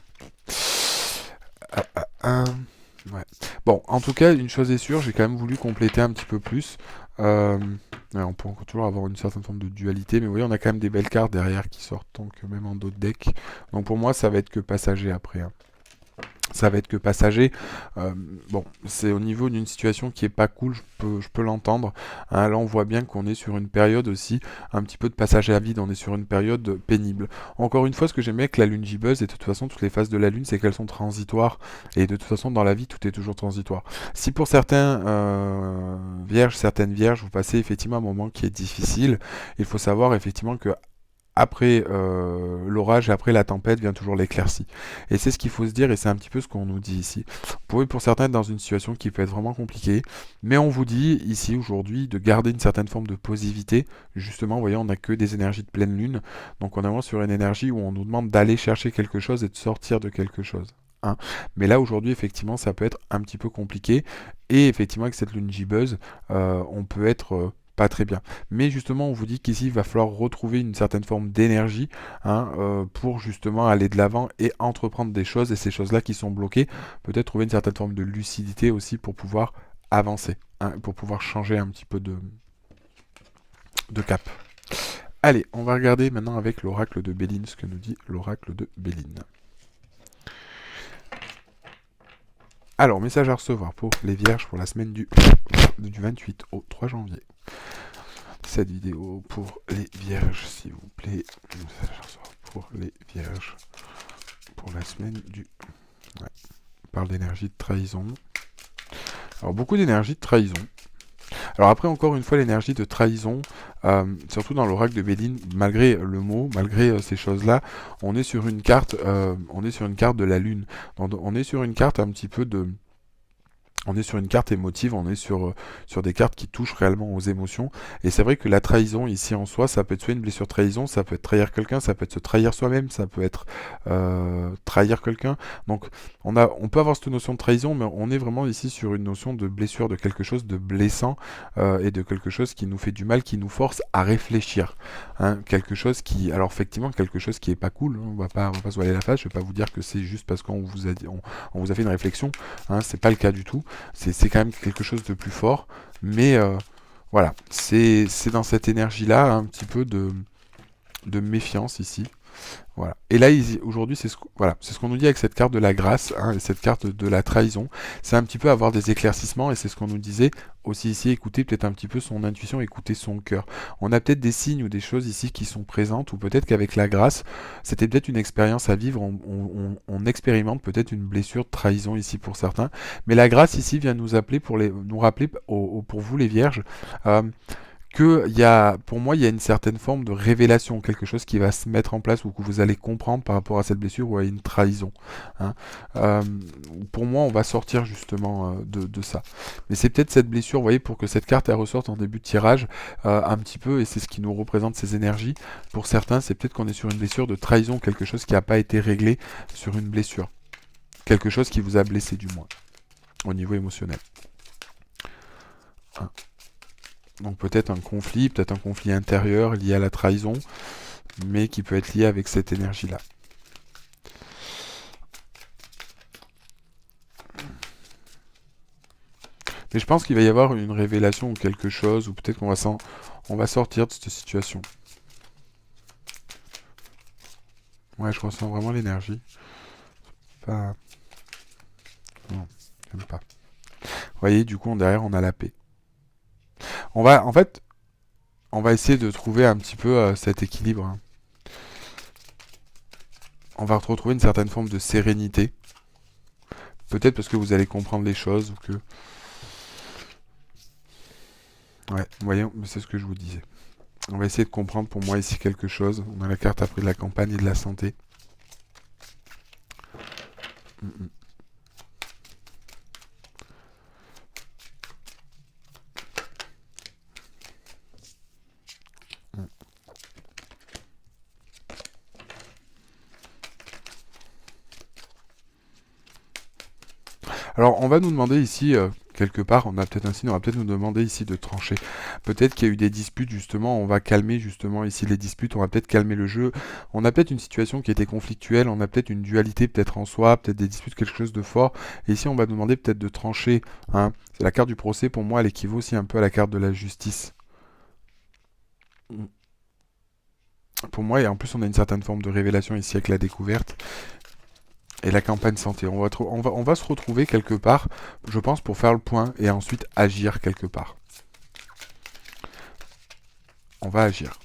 Ah, ouais. Bon, en tout cas, une chose est sûre, j'ai quand même voulu compléter un petit peu plus. Euh, ouais, on peut encore toujours avoir une certaine forme de dualité, mais vous voyez, on a quand même des belles cartes derrière qui sortent, donc même en d'autres decks. Donc pour moi, ça va être que passager après, hein. Ça va être que passager. Euh, bon, c'est au niveau d'une situation qui est pas cool, je peux l'entendre. Hein, là, on voit bien qu'on est sur une période aussi, un petit peu de passage à vide, on est sur une période pénible. Encore une fois, ce que j'aime bien avec la lune gibbeuse, et de toute façon, toutes les phases de la lune, c'est qu'elles sont transitoires. Et de toute façon, dans la vie, tout est toujours transitoire. Si pour certains vierges, certaines vierges, vous passez effectivement un moment qui est difficile, il faut savoir effectivement que après l'orage et après la tempête vient toujours l'éclaircie. Et c'est ce qu'il faut se dire, et c'est un petit peu ce qu'on nous dit ici. Vous pouvez pour certains être dans une situation qui peut être vraiment compliquée, mais on vous dit ici aujourd'hui de garder une certaine forme de positivité. Justement, vous voyez, on n'a que des énergies de pleine lune, donc on est vraiment sur une énergie où on nous demande d'aller chercher quelque chose et de sortir de quelque chose. Hein. Mais là aujourd'hui effectivement ça peut être un petit peu compliqué et effectivement avec cette lune gibbeuse on peut être pas très bien. Mais justement, on vous dit qu'ici, il va falloir retrouver une certaine forme d'énergie hein, pour justement aller de l'avant et entreprendre des choses. Et ces choses-là qui sont bloquées, peut-être trouver une certaine forme de lucidité aussi pour pouvoir avancer, hein, pour pouvoir changer un petit peu de cap. Allez, on va regarder maintenant avec l'oracle de Béline ce que nous dit l'oracle de Béline. Alors, message à recevoir pour les vierges pour la semaine du 28 au 3 janvier. Cette vidéo pour les vierges, s'il vous plaît. Message à recevoir pour les vierges pour la semaine du... Ouais. On parle d'énergie de trahison. Alors, beaucoup d'énergie de trahison. Alors après, encore une fois, l'énergie de trahison, surtout dans l'oracle de Béline, malgré le mot, malgré ces choses-là, on est sur une carte de la lune. Donc, on est sur une carte un petit peu de... On est sur une carte émotive, on est sur des cartes qui touchent réellement aux émotions. Et c'est vrai que la trahison ici en soi, ça peut être soit une blessure trahison, ça peut être trahir quelqu'un, ça peut être se trahir soi-même, ça peut être trahir quelqu'un. Donc on peut avoir cette notion de trahison, mais on est vraiment ici sur une notion de blessure, de quelque chose de blessant et de quelque chose qui nous fait du mal, qui nous force à réfléchir. Hein, quelque chose qui, alors effectivement, quelque chose qui est pas cool. Hein, on va pas se voiler la face. Je vais pas vous dire que c'est juste parce qu'on vous a dit, on vous a fait une réflexion. Hein, c'est pas le cas du tout. C'est quand même quelque chose de plus fort, mais voilà, c'est dans cette énergie-là un petit peu de méfiance ici. Voilà. Et là, aujourd'hui, c'est voilà, c'est ce qu'on nous dit avec cette carte de la grâce, hein, et cette carte de la trahison. C'est un petit peu avoir des éclaircissements, et c'est ce qu'on nous disait aussi ici, écouter peut-être un petit peu son intuition, écouter son cœur. On a peut-être des signes ou des choses ici qui sont présentes, ou peut-être qu'avec la grâce, c'était peut-être une expérience à vivre, on expérimente peut-être une blessure de trahison ici pour certains, mais la grâce ici vient nous appeler nous rappeler pour vous les vierges, pour moi, il y a une certaine forme de révélation, quelque chose qui va se mettre en place ou que vous allez comprendre par rapport à cette blessure ou à une trahison. Hein. Euh, pour moi, on va sortir justement de ça. Mais c'est peut-être cette blessure, vous voyez, pour que cette carte elle ressorte en début de tirage, un petit peu, et c'est ce qui nous représente ces énergies. Pour certains, c'est peut-être qu'on est sur une blessure de trahison, quelque chose qui n'a pas été réglé sur une blessure. Quelque chose qui vous a blessé du moins, au niveau émotionnel. Hein. Donc peut-être un conflit intérieur lié à la trahison, mais qui peut être lié avec cette énergie-là. Mais je pense qu'il va y avoir une révélation ou quelque chose, ou peut-être on va sortir de cette situation. Ouais, je ressens vraiment l'énergie. Pas... Non, j'aime pas. Vous voyez, du coup, derrière, on a la paix. En fait, on va essayer de trouver un petit peu cet équilibre. Hein. On va retrouver une certaine forme de sérénité. Peut-être parce que vous allez comprendre les choses, ou que... Ouais, voyons, c'est ce que je vous disais. On va essayer de comprendre pour moi ici quelque chose. On a la carte après de la campagne et de la santé. Alors, on va nous demander ici quelque part, on a peut-être un signe, on va peut-être nous demander ici de trancher. Peut-être qu'il y a eu des disputes, justement, on va calmer justement ici les disputes, on va peut-être calmer le jeu. On a peut-être une situation qui était conflictuelle, on a peut-être une dualité peut-être en soi, peut-être des disputes, quelque chose de fort. Et ici, on va nous demander peut-être de trancher. Hein. C'est la carte du procès, pour moi, elle équivaut aussi un peu à la carte de la justice. Pour moi, et en plus, on a une certaine forme de révélation ici avec la découverte. Et la campagne santé. On va se retrouver quelque part, je pense, pour faire le point et ensuite agir quelque part. On va agir.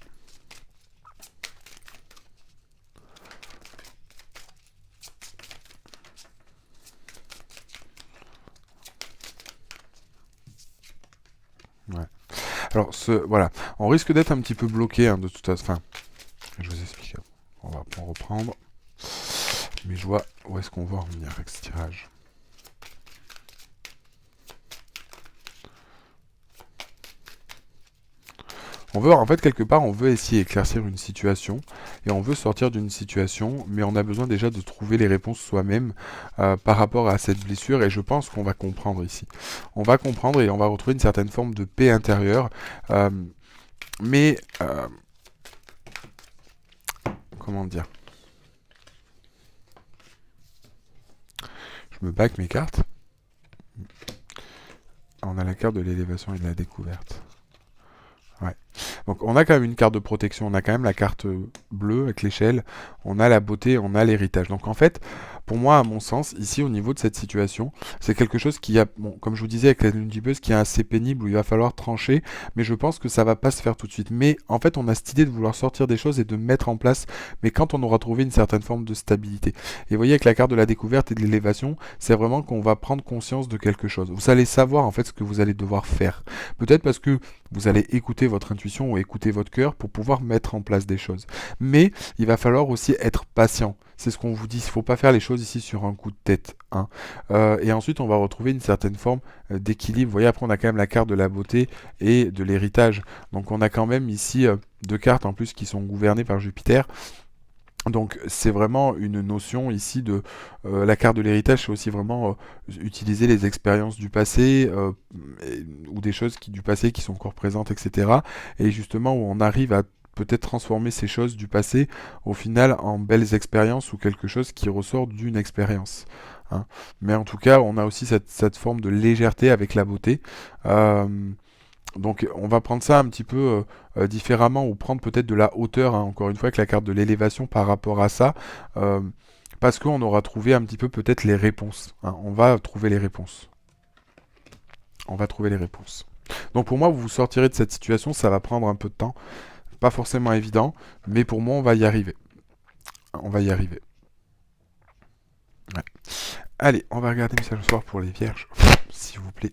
Ouais. Alors, voilà. On risque d'être un petit peu bloqué, hein, de toute façon. Enfin, je vous explique. On va reprendre. Mais je vois où est-ce qu'on va en venir avec ce tirage. On veut, en fait, quelque part, on veut essayer d'éclaircir une situation, et on veut sortir d'une situation, mais on a besoin déjà de trouver les réponses soi-même par rapport à cette blessure, et je pense qu'on va comprendre ici. On va comprendre et on va retrouver une certaine forme de paix intérieure, mais... comment dire? Je me bats avec mes cartes. On a la carte de l'élévation et de la découverte. Ouais. Donc on a quand même une carte de protection, on a quand même la carte bleue avec l'échelle, on a la beauté, on a l'héritage. Donc en fait, pour moi, à mon sens, ici au niveau de cette situation, c'est quelque chose qui a, bon, comme je vous disais avec la lune du buzz, qui est assez pénible, où il va falloir trancher, mais je pense que ça va pas se faire tout de suite. Mais en fait, on a cette idée de vouloir sortir des choses et de mettre en place, mais quand on aura trouvé une certaine forme de stabilité. Et vous voyez, avec la carte de la découverte et de l'élévation, c'est vraiment qu'on va prendre conscience de quelque chose. Vous allez savoir en fait ce que vous allez devoir faire. Peut-être parce que vous allez écouter votre intuition ou écouter votre cœur pour pouvoir mettre en place des choses. Mais il va falloir aussi être patient. C'est ce qu'on vous dit, il ne faut pas faire les choses ici sur un coup de tête. Hein. Et ensuite, on va retrouver une certaine forme d'équilibre. Vous voyez, après, on a quand même la carte de la beauté et de l'héritage. Donc, on a quand même ici deux cartes en plus qui sont gouvernées par Jupiter. Donc c'est vraiment une notion ici de la carte de l'héritage, c'est aussi vraiment utiliser les expériences du passé ou des choses du passé qui sont encore présentes, etc. Et justement où on arrive à peut-être transformer ces choses du passé au final en belles expériences ou quelque chose qui ressort d'une expérience. Hein. Mais en tout cas, on a aussi cette forme de légèreté avec la beauté. Donc on va prendre ça un petit peu différemment ou prendre peut-être de la hauteur, hein, encore une fois avec la carte de l'élévation par rapport à ça, parce qu'on aura trouvé un petit peu peut-être les réponses. Hein. On va trouver les réponses. On va trouver les réponses. Donc pour moi, vous sortirez de cette situation, ça va prendre un peu de temps. Pas forcément évident, mais pour moi, on va y arriver. On va y arriver. Ouais. Allez, on va regarder message ce soir pour les vierges, s'il vous plaît.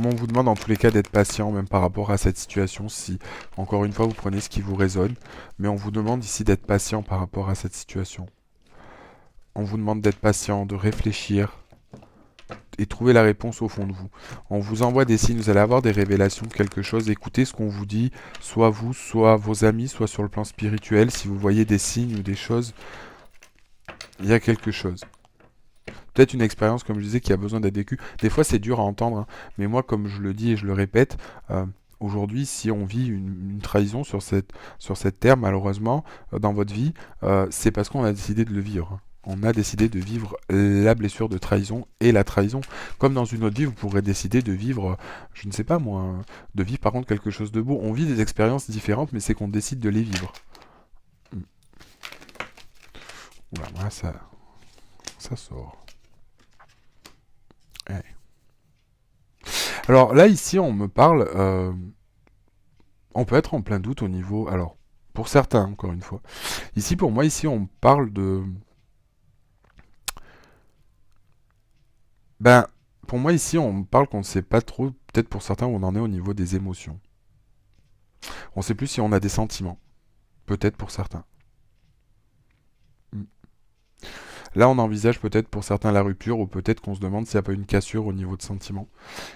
On vous demande en tous les cas d'être patient, même par rapport à cette situation, si, encore une fois, vous prenez ce qui vous résonne. Mais on vous demande ici d'être patient par rapport à cette situation. On vous demande d'être patient, de réfléchir et trouver la réponse au fond de vous. On vous envoie des signes, vous allez avoir des révélations, quelque chose. Écoutez ce qu'on vous dit, soit vous, soit vos amis, soit sur le plan spirituel. Si vous voyez des signes ou des choses, il y a quelque chose. Peut-être une expérience, comme je disais, qui a besoin d'être vécue. Des fois, c'est dur à entendre, hein, mais moi, comme je le dis et je le répète, aujourd'hui, si on vit une trahison sur cette terre, malheureusement, dans votre vie, c'est parce qu'on a décidé de le vivre. Hein. On a décidé de vivre la blessure de trahison et la trahison. Comme dans une autre vie, vous pourrez décider de vivre, je ne sais pas moi, de vivre par contre quelque chose de beau. On vit des expériences différentes, mais c'est qu'on décide de les vivre. Oula, voilà, ça sort. Ouais. Alors là, ici, on me parle... on peut être en plein doute au niveau... Alors, pour certains, encore une fois. Ici, pour moi, ici, on parle de... Ben, pour moi, ici, on parle qu'on ne sait pas trop, peut-être pour certains, où on en est au niveau des émotions. On ne sait plus si on a des sentiments. Peut-être pour certains. Là, on envisage peut-être pour certains la rupture, ou peut-être qu'on se demande s'il n'y a pas une cassure au niveau de sentiments.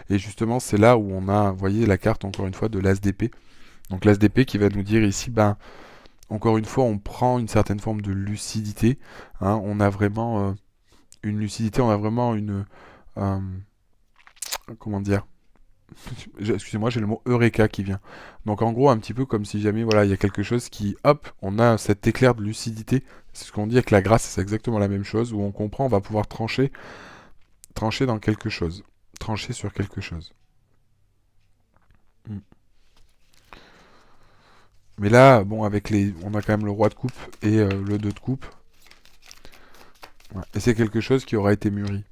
Et justement, c'est là où on a, vous voyez, la carte, encore une fois, de l'as d'épée. Donc l'as d'épée qui va nous dire ici, ben, encore une fois, on prend une certaine forme de lucidité. Hein, on a vraiment une lucidité, on a vraiment euh, comment dire, excusez-moi, j'ai le mot Eureka qui vient. Donc en gros, un petit peu comme si jamais, voilà, il y a quelque chose qui, hop, on a cet éclair de lucidité. C'est ce qu'on dit avec la grâce, c'est exactement la même chose, où on comprend, on va pouvoir trancher dans quelque chose, trancher sur quelque chose. Mm. Mais là, bon, on a quand même le roi de coupe et le 2 de coupe. Ouais. Et c'est quelque chose qui aura été mûri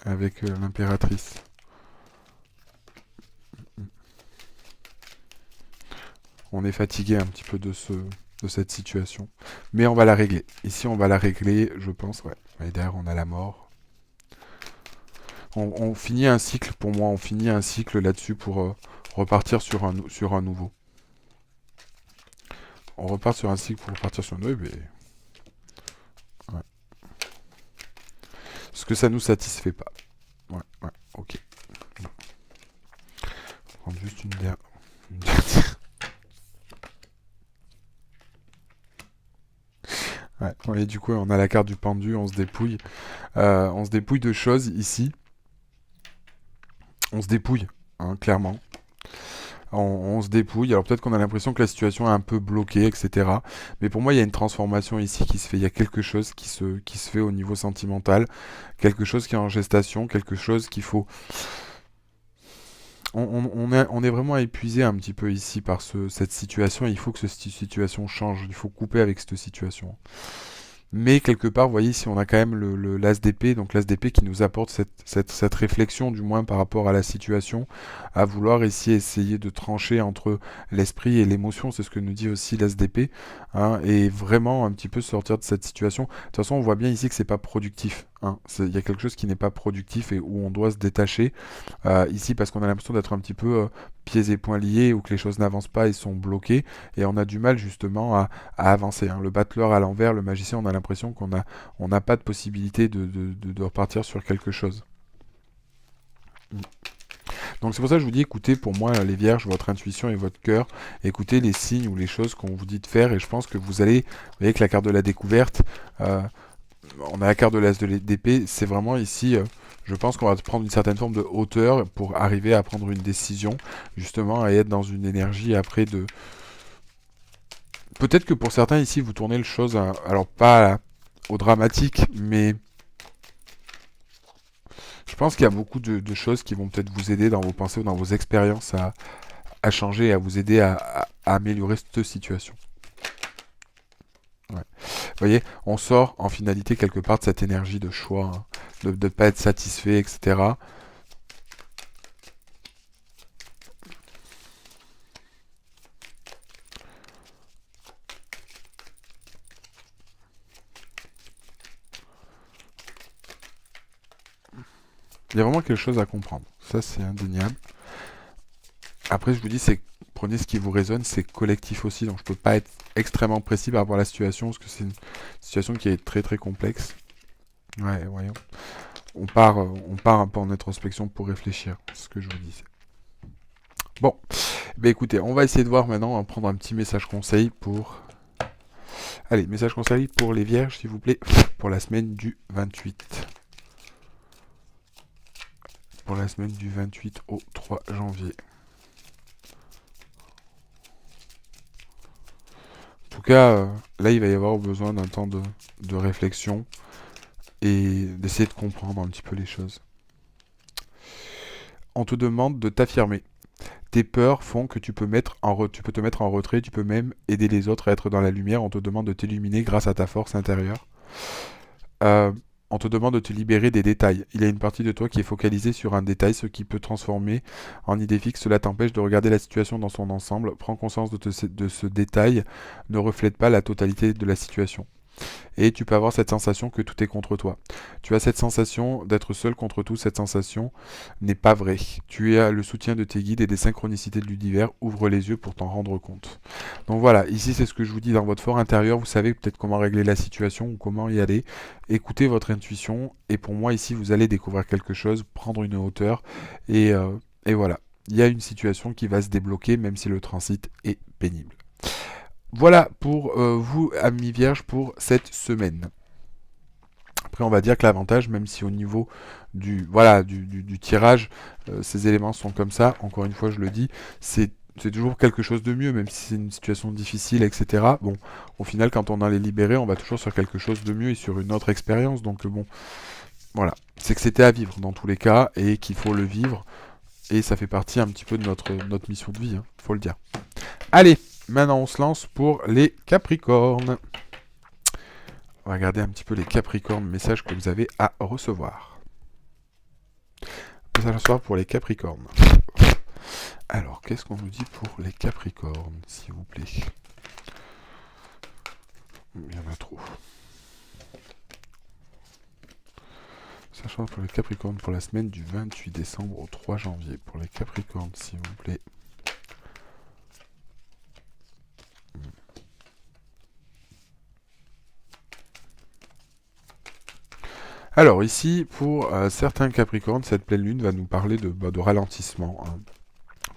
avec l'impératrice. Mm. On est fatigué un petit peu de cette situation. Mais on va la régler. Ici, on va la régler, je pense, ouais. Et derrière, on a la mort. On finit un cycle, pour moi, on finit un cycle là-dessus pour repartir sur un nouveau. On repart sur un cycle pour repartir sur un nouveau, mais... Ouais. Parce que ça nous satisfait pas. Ouais, ouais, ok. On va prendre juste une dernière... Ouais, et du coup, on a la carte du pendu, on se dépouille. On se dépouille de choses ici. On se dépouille, hein, clairement. On se dépouille. Alors peut-être qu'on a l'impression que la situation est un peu bloquée, etc. Mais pour moi, il y a une transformation ici qui se fait. Il y a quelque chose qui se fait au niveau sentimental. Quelque chose qui est en gestation. Quelque chose qu'il faut... On est vraiment épuisé un petit peu ici par cette situation. Et il faut que cette situation change. Il faut couper avec cette situation. Mais quelque part, vous voyez, si on a quand même l'as d'épée, donc l'as d'épée qui nous apporte cette réflexion, du moins par rapport à la situation, à vouloir ici essayer de trancher entre l'esprit et l'émotion, c'est ce que nous dit aussi l'as d'épée, hein, et vraiment un petit peu sortir de cette situation. De toute façon, on voit bien ici que c'est pas productif. Hein. Il y a quelque chose qui n'est pas productif et où on doit se détacher ici parce qu'on a l'impression d'être un petit peu pieds et poings liés ou que les choses n'avancent pas et sont bloquées et on a du mal justement à avancer. Hein. Le battleur à l'envers, le magicien, on a l'impression on n'a pas de possibilité de repartir sur quelque chose. Donc c'est pour ça que je vous dis, écoutez pour moi les vierges, votre intuition et votre cœur, écoutez les signes ou les choses qu'on vous dit de faire et je pense que vous allez, vous voyez que la carte de la découverte, on a la carte de l'as d'épée, c'est vraiment ici, je pense qu'on va prendre une certaine forme de hauteur pour arriver à prendre une décision, justement, à être dans une énergie après de... Peut-être que pour certains ici, vous tournez les choses, alors pas au dramatique, mais je pense qu'il y a beaucoup de choses qui vont peut-être vous aider dans vos pensées ou dans vos expériences à changer et à vous aider à améliorer cette situation. Ouais. Vous voyez, on sort en finalité quelque part de cette énergie de choix, hein, de ne pas être satisfait, etc. Il y a vraiment quelque chose à comprendre. Ça, c'est indéniable. Après, je vous dis, prenez ce qui vous résonne, c'est collectif aussi, donc je peux pas être extrêmement précis par rapport à la situation, parce que c'est une situation qui est très très complexe. Ouais, voyons. On part un peu en introspection pour réfléchir, c'est ce que je vous disais. Bon, bah écoutez, on va essayer de voir maintenant, on va prendre un petit message conseil pour... Allez, message conseil pour les vierges, s'il vous plaît, pour la semaine du 28. Pour la semaine du 28 au 3 janvier. En tout cas, là, il va y avoir besoin d'un temps de réflexion et d'essayer de comprendre un petit peu les choses. On te demande de t'affirmer. Tes peurs font que tu peux tu peux te mettre en retrait, tu peux même aider les autres à être dans la lumière. On te demande de t'illuminer grâce à ta force intérieure. Euh, on te demande de te libérer des détails. Il y a une partie de toi qui est focalisée sur un détail, ce qui peut transformer en idée fixe. Cela t'empêche de regarder la situation dans son ensemble. Prends conscience de ce détail. Ne reflète pas la totalité de la situation. Et tu peux avoir cette sensation que tout est contre toi. Tu as cette sensation d'être seul contre tout. Cette sensation n'est pas vraie. Tu as le soutien de tes guides et des synchronicités de l'univers. Ouvre les yeux pour t'en rendre compte. Donc voilà, ici c'est ce que je vous dis dans votre fort intérieur. Vous savez peut-être comment régler la situation ou comment y aller. Écoutez votre intuition. Et pour moi ici vous allez découvrir quelque chose, prendre une hauteur. Et voilà. Il y a une situation qui va se débloquer même si le transit est pénible. Voilà pour vous, amis vierges, pour cette semaine. Après, on va dire que l'avantage, même si au niveau du tirage, ces éléments sont comme ça, encore une fois, je le dis, c'est toujours quelque chose de mieux, même si c'est une situation difficile, etc. Bon, au final, quand on a les libérés, on va toujours sur quelque chose de mieux et sur une autre expérience. Donc bon, voilà. C'est que c'était à vivre dans tous les cas et qu'il faut le vivre. Et ça fait partie un petit peu de notre mission de vie, hein, faut le dire. Allez, maintenant on se lance pour les Capricornes. On va regarder un petit peu les Capricornes, messages que vous avez à recevoir. Message à recevoir pour les Capricornes. Alors, qu'est-ce qu'on nous dit pour les Capricornes, s'il vous plaît? Il y en a trop. Sachant pour les Capricornes pour la semaine du 28 décembre au 3 janvier. Pour les Capricornes, s'il vous plaît. Alors ici, pour certains Capricornes, cette pleine lune va nous parler de ralentissement. Hein.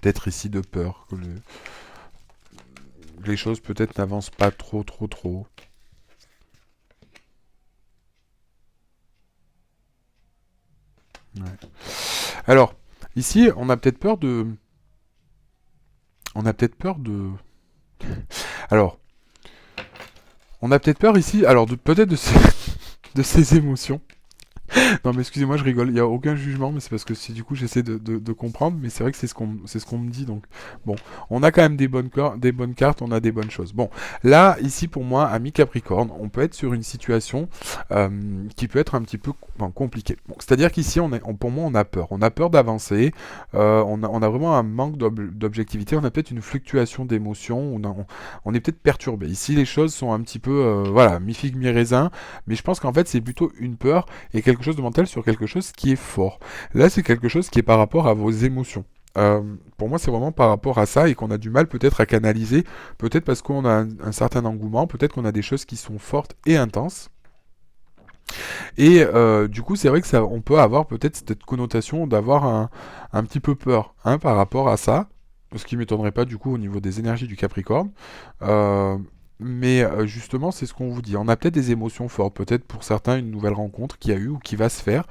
Peut-être ici de peur, que les choses peut-être n'avancent pas trop. Ouais. Alors, ici, on a peut-être peur de... Alors, on a peut-être peur ici, alors peut-être de ces émotions. Non mais excusez-moi, je rigole, il n'y a aucun jugement, mais c'est parce que du coup j'essaie de comprendre, mais c'est vrai que c'est ce qu'on me dit, donc bon, on a quand même des bonnes cartes, on a des bonnes choses. Bon, là, ici pour moi, ami Capricorne, on peut être sur une situation qui peut être un petit peu compliquée. Bon, c'est-à-dire qu'ici, pour moi, on a peur d'avancer, on a vraiment un manque d'objectivité, on a peut-être une fluctuation d'émotions, on est peut-être perturbé. Ici, les choses sont un petit peu, voilà, mi-figue, mi-raisin, mais je pense qu'en fait, c'est plutôt une peur et quelque chose de mental sur quelque chose qui est fort. Là, c'est quelque chose qui est par rapport à vos émotions. Pour moi, c'est vraiment par rapport à ça et qu'on a du mal peut-être à canaliser, peut-être parce qu'on a un certain engouement, peut-être qu'on a des choses qui sont fortes et intenses. Et du coup, c'est vrai que on peut avoir peut-être cette connotation d'avoir un petit peu peur hein, par rapport à ça, ce qui m'étonnerait pas du coup au niveau des énergies du Capricorne. Mais justement, c'est ce qu'on vous dit. On a peut-être des émotions fortes, peut-être pour certains une nouvelle rencontre qui a eu ou qui va se faire.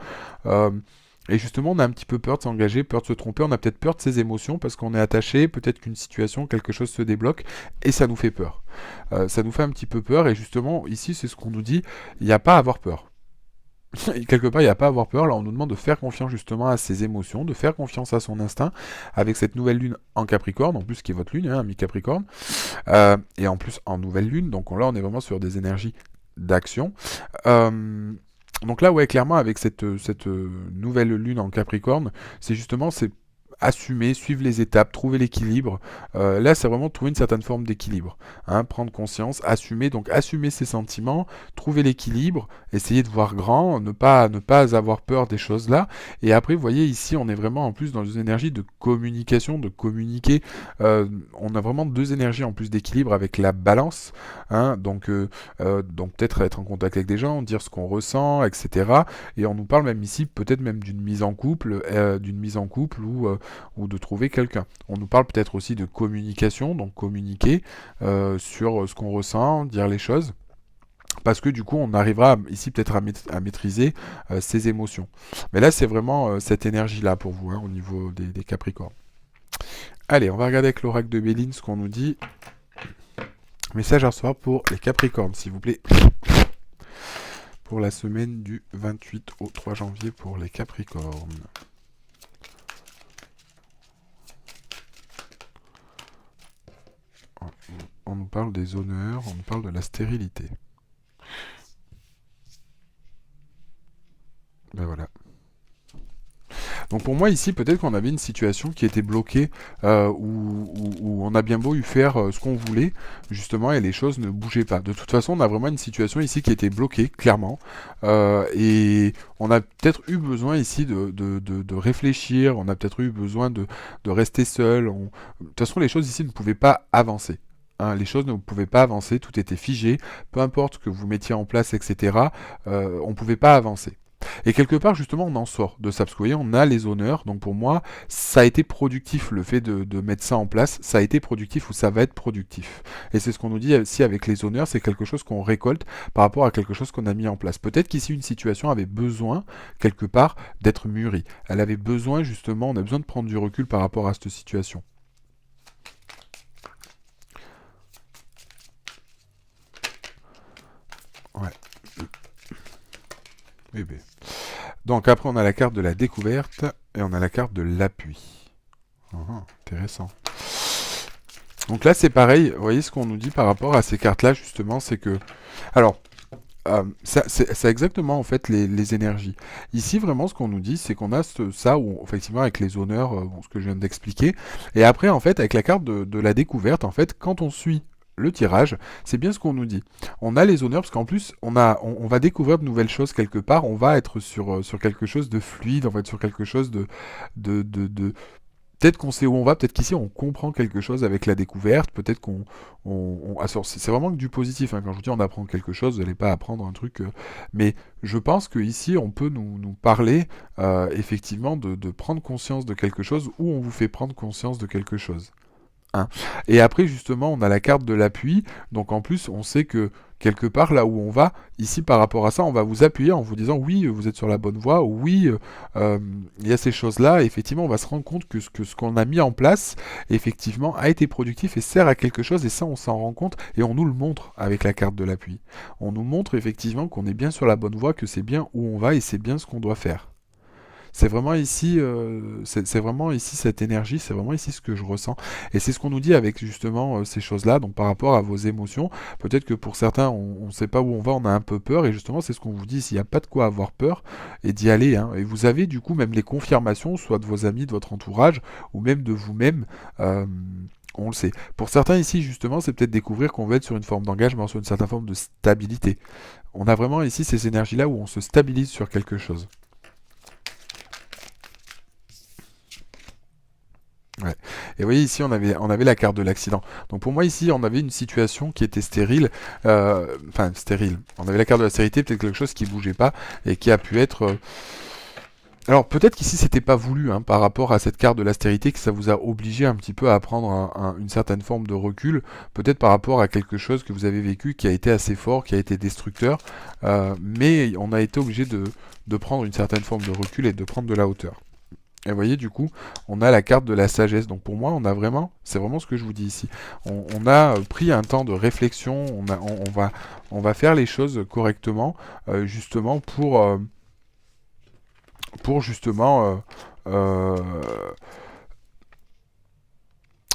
Et justement, on a un petit peu peur de s'engager, peur de se tromper. On a peut-être peur de ses émotions parce qu'on est attaché. Peut-être qu'une situation, quelque chose se débloque et ça nous fait peur. Ça nous fait un petit peu peur. Et justement, ici, c'est ce qu'on nous dit. Il n'y a pas à avoir peur. Quelque part, il n'y a pas à avoir peur. Là, on nous demande de faire confiance justement à ses émotions, de faire confiance à son instinct, avec cette nouvelle lune en Capricorne, en plus qui est votre lune, hein, mi-Capricorne, et en plus en nouvelle lune. Donc là, on est vraiment sur des énergies d'action. Donc là, ouais, clairement, avec cette nouvelle lune en Capricorne, c'est justement assumer, suivre les étapes, trouver l'équilibre. Là, c'est vraiment trouver une certaine forme d'équilibre. Hein, prendre conscience, assumer, donc assumer ses sentiments, trouver l'équilibre, essayer de voir grand, ne pas avoir peur des choses là. Et après, vous voyez, ici, on est vraiment en plus dans une énergie de communication, de communiquer. On a vraiment deux énergies en plus d'équilibre avec la balance. Hein, donc peut-être être en contact avec des gens, dire ce qu'on ressent, etc. Et on nous parle même ici, peut-être même d'une mise en couple ou de trouver quelqu'un. On nous parle peut-être aussi de communication, donc communiquer sur ce qu'on ressent, dire les choses. Parce que du coup, on arrivera ici peut-être à maîtriser ses émotions. Mais là, c'est vraiment cette énergie-là pour vous, hein, au niveau des Capricornes. Allez, on va regarder avec l'oracle de Béline ce qu'on nous dit. Message à recevoir pour les Capricornes, s'il vous plaît. Pour la semaine du 28 au 3 janvier pour les Capricornes. On nous parle des honneurs, on nous parle de la stérilité. Ben voilà. Donc pour moi ici, peut-être qu'on avait une situation qui était bloquée, où on a bien beau y faire ce qu'on voulait, justement, et les choses ne bougeaient pas. De toute façon, on a vraiment une situation ici qui était bloquée, clairement, et on a peut-être eu besoin ici de réfléchir, on a peut-être eu besoin de rester seul. De toute façon, les choses ici ne pouvaient pas avancer. Hein, les choses ne pouvaient pas avancer, tout était figé, peu importe ce que vous mettiez en place, etc., on ne pouvait pas avancer. Et quelque part, justement, on en sort de ça, parce que vous voyez, on a les honneurs, donc pour moi, ça a été productif, le fait de mettre ça en place, ça a été productif ou ça va être productif. Et c'est ce qu'on nous dit aussi avec les honneurs, c'est quelque chose qu'on récolte par rapport à quelque chose qu'on a mis en place. Peut-être qu'ici, une situation avait besoin, quelque part, d'être mûrie. Elle avait besoin, justement, on a besoin de prendre du recul par rapport à cette situation. Ouais. Bébé. Donc après on a la carte de la découverte et on a la carte de l'appui. Intéressant. Donc là c'est pareil, vous voyez ce qu'on nous dit par rapport à ces cartes-là justement, c'est que... Alors, c'est exactement en fait les énergies. Ici vraiment ce qu'on nous dit c'est qu'on a ça où effectivement avec les honneurs, ce que je viens d'expliquer, et après en fait avec la carte de la découverte, en fait quand on suit le tirage, c'est bien ce qu'on nous dit. On a les honneurs parce qu'en plus on va découvrir de nouvelles choses quelque part, on va être sur quelque chose de fluide, on va être sur quelque chose de peut-être qu'on sait où on va, peut-être qu'ici on comprend quelque chose avec la découverte, peut-être c'est vraiment que du positif, hein. Quand je vous dis on apprend quelque chose, vous n'allez pas apprendre un truc... mais je pense qu'ici on peut nous parler effectivement de prendre conscience de quelque chose ou on vous fait prendre conscience de quelque chose. Hein. Et après, justement, on a la carte de l'appui. Donc, en plus, on sait que quelque part, là où on va, ici, par rapport à ça, on va vous appuyer en vous disant oui, vous êtes sur la bonne voie, oui, il y a ces choses-là. Et effectivement, on va se rendre compte que ce qu'on a mis en place, effectivement, a été productif et sert à quelque chose. Et ça, on s'en rend compte et on nous le montre avec la carte de l'appui. On nous montre effectivement qu'on est bien sur la bonne voie, que c'est bien où on va et c'est bien ce qu'on doit faire. C'est vraiment ici cette énergie, c'est vraiment ici ce que je ressens. Et c'est ce qu'on nous dit avec justement ces choses-là, donc par rapport à vos émotions. Peut-être que pour certains, on ne sait pas où on va, on a un peu peur, et justement c'est ce qu'on vous dit, s'il n'y a pas de quoi avoir peur, et d'y aller. Hein. Et vous avez du coup même les confirmations, soit de vos amis, de votre entourage, ou même de vous-même. On le sait. Pour certains ici, justement, c'est peut-être découvrir qu'on veut être sur une forme d'engagement, sur une certaine forme de stabilité. On a vraiment ici ces énergies-là où on se stabilise sur quelque chose. Ouais. Et vous voyez ici on avait la carte de l'accident. Donc pour moi ici on avait une situation qui était stérile, enfin stérile. On avait la carte de la stérilité, peut-être quelque chose qui bougeait pas et qui a pu être. Alors peut-être qu'ici c'était pas voulu hein, par rapport à cette carte de l'austérité que ça vous a obligé un petit peu à prendre une certaine forme de recul, peut-être par rapport à quelque chose que vous avez vécu qui a été assez fort, qui a été destructeur, mais on a été obligé de prendre une certaine forme de recul et de prendre de la hauteur. Et vous voyez, du coup, on a la carte de la sagesse. Donc pour moi, c'est vraiment ce que je vous dis ici. On a pris un temps de réflexion, on va faire les choses correctement, justement pour justement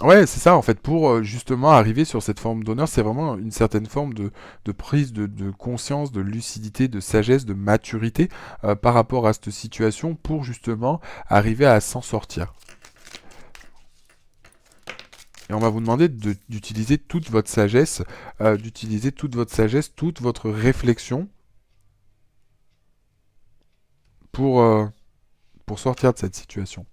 ouais, c'est ça en fait, pour justement arriver sur cette forme d'honneur, c'est vraiment une certaine forme de prise de conscience, de lucidité, de sagesse, de maturité par rapport à cette situation pour justement arriver à s'en sortir. Et on va vous demander d'utiliser toute votre sagesse, toute votre réflexion pour, euh, pour sortir de cette situation.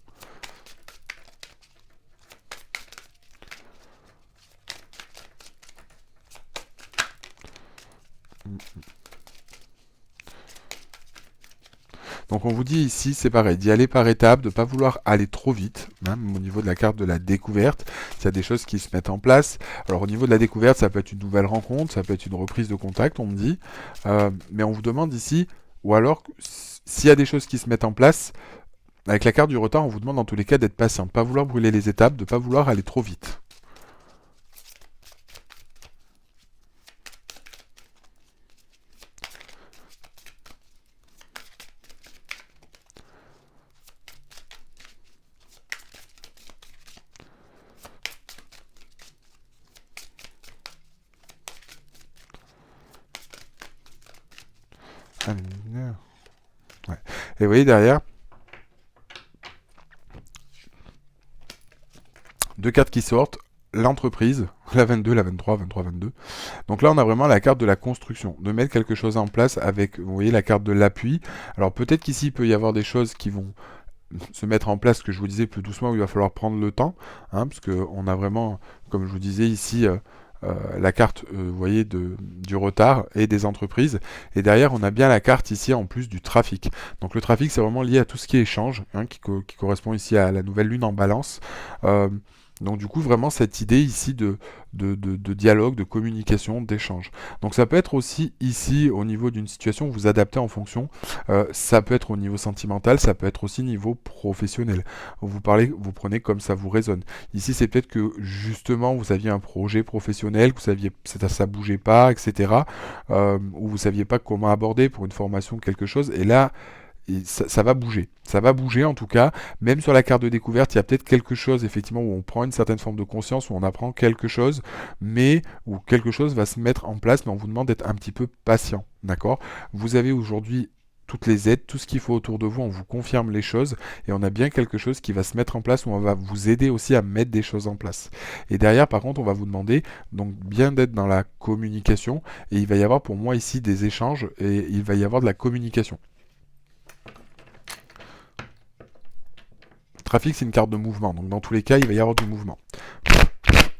Donc on vous dit ici, c'est pareil, d'y aller par étapes, de ne pas vouloir aller trop vite, même au niveau de la carte de la découverte, s'il y a des choses qui se mettent en place. Alors au niveau de la découverte, ça peut être une nouvelle rencontre, ça peut être une reprise de contact, on me dit, mais on vous demande ici, ou alors, s'il y a des choses qui se mettent en place, avec la carte du retard, on vous demande dans tous les cas d'être patient, de ne pas vouloir brûler les étapes, de ne pas vouloir aller trop vite. Ouais. Et vous voyez derrière, deux cartes qui sortent, l'entreprise, la 22, la 23, 23, 22. Donc là, on a vraiment la carte de la construction, de mettre quelque chose en place avec, vous voyez, la carte de l'appui. Alors peut-être qu'ici, il peut y avoir des choses qui vont se mettre en place, que je vous disais plus doucement, où il va falloir prendre le temps, hein, parce qu'on a vraiment, comme je vous disais ici, la carte, vous voyez, du retard et des entreprises. Et derrière, on a bien la carte ici en plus du trafic. Donc le trafic, c'est vraiment lié à tout ce qui est échange, hein, qui correspond ici à la nouvelle lune en balance. Euh, donc du coup, vraiment cette idée ici de dialogue, de communication, d'échange. Donc ça peut être aussi ici au niveau d'une situation, vous adaptez en fonction. Ça peut être au niveau sentimental, ça peut être aussi niveau professionnel. Vous parlez, vous prenez comme ça vous résonne. Ici, c'est peut-être que justement vous aviez un projet professionnel, que vous saviez ça bougeait pas, etc. Ou vous saviez pas comment aborder pour une formation quelque chose. Et là, ça va bouger. Ça va bouger en tout cas. Même sur la carte de découverte, il y a peut-être quelque chose effectivement où on prend une certaine forme de conscience, où on apprend quelque chose, mais où quelque chose va se mettre en place, mais on vous demande d'être un petit peu patient. D'accord? Vous avez aujourd'hui toutes les aides, tout ce qu'il faut autour de vous, on vous confirme les choses et on a bien quelque chose qui va se mettre en place où on va vous aider aussi à mettre des choses en place. Et derrière, par contre, on va vous demander donc bien d'être dans la communication et il va y avoir pour moi ici des échanges et il va y avoir de la communication. Trafic, c'est une carte de mouvement, donc dans tous les cas, il va y avoir du mouvement.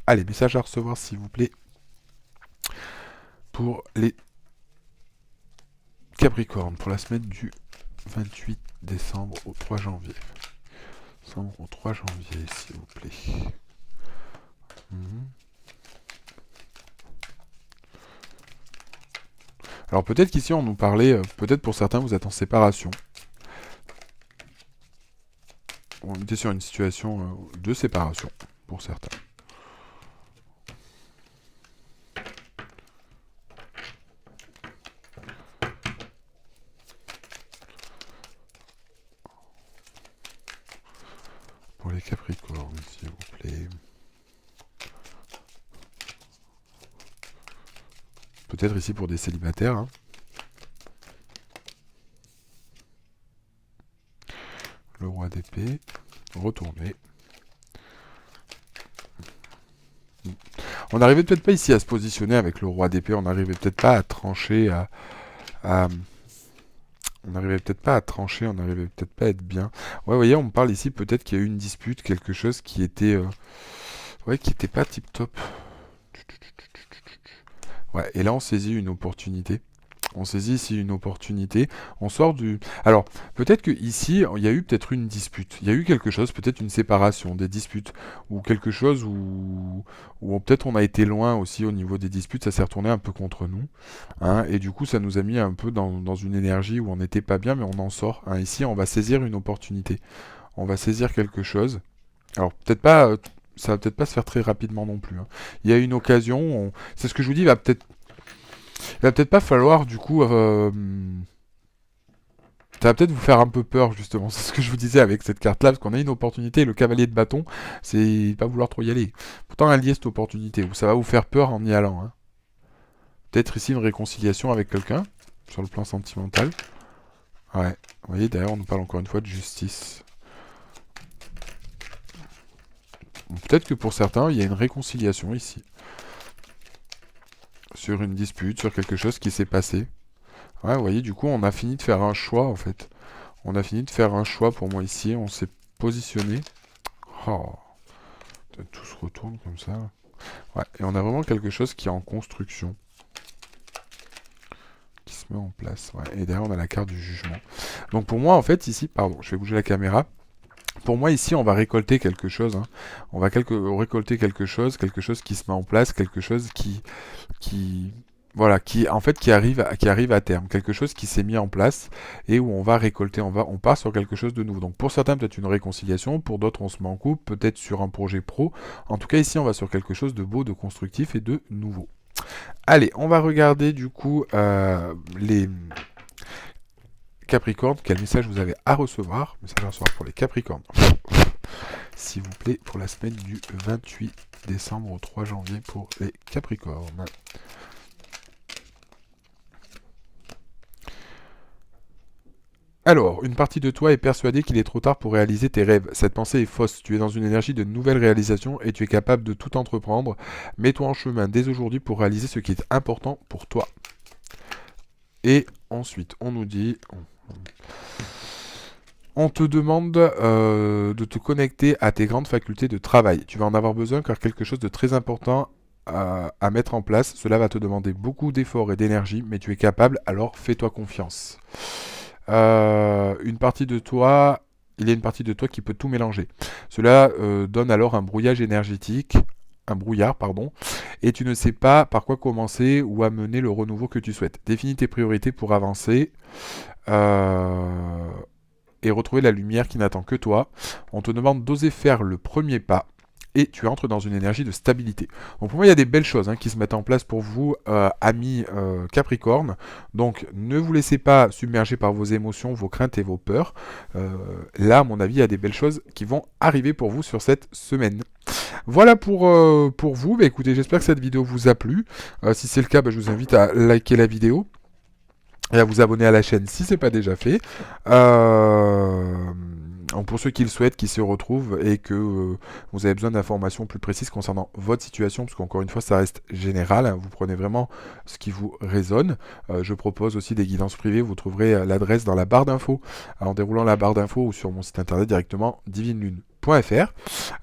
Allez, message à recevoir, s'il vous plaît, pour les Capricornes, pour la semaine du 28 décembre au 3 janvier. Décembre au 3 janvier, s'il vous plaît. Alors peut-être qu'ici, on nous parlait, peut-être pour certains, vous êtes en séparation. On était sur une situation de séparation, pour certains. Pour les Capricornes, s'il vous plaît. Peut-être ici pour des célibataires. Hein. Le roi d'épée. Retourné. On n'arrivait peut-être pas ici à se positionner avec le roi d'épée. On n'arrivait peut-être pas à trancher, on n'arrivait peut-être pas à trancher, on n'arrivait peut-être pas à être bien. Ouais, vous voyez, on me parle ici peut-être qu'il y a eu une dispute, quelque chose qui était... ouais, qui était pas tip-top. Ouais, et là on saisit une opportunité. On saisit ici une opportunité. On sort du... Alors, peut-être que ici, il y a eu peut-être une dispute. Il y a eu quelque chose, peut-être une séparation, des disputes. Ou quelque chose où peut-être on a été loin aussi au niveau des disputes. Ça s'est retourné un peu contre nous. Hein, et du coup, ça nous a mis un peu dans une énergie où on n'était pas bien, mais on en sort. Hein. Ici, on va saisir une opportunité. On va saisir quelque chose. Alors, peut-être pas... ça va peut-être pas se faire très rapidement non plus. Hein. Il y a une occasion. C'est ce que je vous dis, il va peut-être pas falloir, du coup... ça va peut-être vous faire un peu peur, justement. C'est ce que je vous disais avec cette carte-là, parce qu'on a une opportunité. Le cavalier de bâton, c'est pas vouloir trop y aller. Pourtant, elle liée cette opportunité, où ça va vous faire peur en y allant. Hein. Peut-être ici une réconciliation avec quelqu'un, sur le plan sentimental. Ouais. Vous voyez, d'ailleurs, on nous parle encore une fois de justice. Peut-être que pour certains, il y a une réconciliation ici. Sur une dispute, sur quelque chose qui s'est passé. Ouais, vous voyez, du coup, on a fini de faire un choix, en fait. On a fini de faire un choix pour moi ici. On s'est positionné. Oh, tout se retourne comme ça. Ouais, et on a vraiment quelque chose qui est en construction. Qui se met en place. Ouais, et derrière, on a la carte du jugement. Donc pour moi, en fait, ici, pardon, je vais bouger la caméra. Pour moi, ici, on va récolter quelque chose. Hein. On va récolter quelque chose qui se met en place, quelque chose voilà, qui arrive à terme, quelque chose qui s'est mis en place et où on va récolter, on part sur quelque chose de nouveau. Donc pour certains peut-être une réconciliation, pour d'autres on se met en couple, peut-être sur un projet pro. En tout cas ici on va sur quelque chose de beau, de constructif et de nouveau. Allez, on va regarder du coup les Capricornes. Quel message vous avez à recevoir? Message à recevoir pour les Capricornes. S'il vous plaît, pour la semaine du 28 décembre au 3 janvier pour les Capricornes. Alors, une partie de toi est persuadée qu'il est trop tard pour réaliser tes rêves. Cette pensée est fausse. Tu es dans une énergie de nouvelle réalisation et tu es capable de tout entreprendre. Mets-toi en chemin dès aujourd'hui pour réaliser ce qui est important pour toi. Et ensuite, on nous dit... On te demande de te connecter à tes grandes facultés de travail. Tu vas en avoir besoin car quelque chose de très important à mettre en place. Cela va te demander beaucoup d'efforts et d'énergie, mais tu es capable, alors fais-toi confiance. Une partie de toi, il y a une partie de toi qui peut tout mélanger. Cela donne alors un brouillage énergétique, un brouillard, pardon, et tu ne sais pas par quoi commencer ou amener le renouveau que tu souhaites. Définis tes priorités pour avancer et retrouver la lumière qui n'attend que toi. On te demande d'oser faire le premier pas et tu entres dans une énergie de stabilité. Donc pour moi, il y a des belles choses qui se mettent en place pour vous, amis Capricorne. Donc ne vous laissez pas submerger par vos émotions, vos craintes et vos peurs. Là, à mon avis, il y a des belles choses qui vont arriver pour vous sur cette semaine. Voilà pour vous. Bah, écoutez, j'espère que cette vidéo vous a plu. Si c'est le cas, je vous invite à liker la vidéo et à vous abonner à la chaîne si ce n'est pas déjà fait. Pour ceux qui le souhaitent, qui se retrouvent et que vous avez besoin d'informations plus précises concernant votre situation, parce qu'encore une fois, ça reste général, vous prenez vraiment ce qui vous résonne. Je propose aussi des guidances privées, vous trouverez l'adresse dans la barre d'infos, en déroulant la barre d'infos ou sur mon site internet directement, divinelune.fr.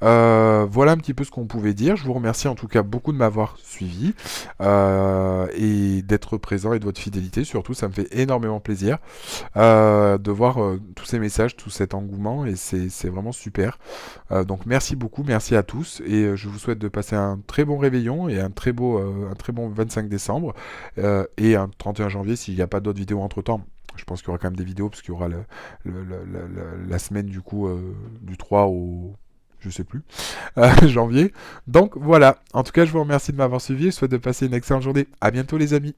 Voilà un petit peu ce qu'on pouvait dire. Je vous remercie en tout cas beaucoup de m'avoir suivi et d'être présent et de votre fidélité. Surtout, ça me fait énormément plaisir de voir tous ces messages, tout cet engouement et c'est vraiment super. Donc merci beaucoup, merci à tous et je vous souhaite de passer un très bon réveillon et un très bon 25 décembre et un 31 janvier s'il n'y a pas d'autres vidéos entre temps. Je pense qu'il y aura quand même des vidéos parce qu'il y aura la semaine du coup du 3 au je sais plus janvier. Donc voilà. En tout cas, je vous remercie de m'avoir suivi. Je souhaite de passer une excellente journée. À bientôt les amis.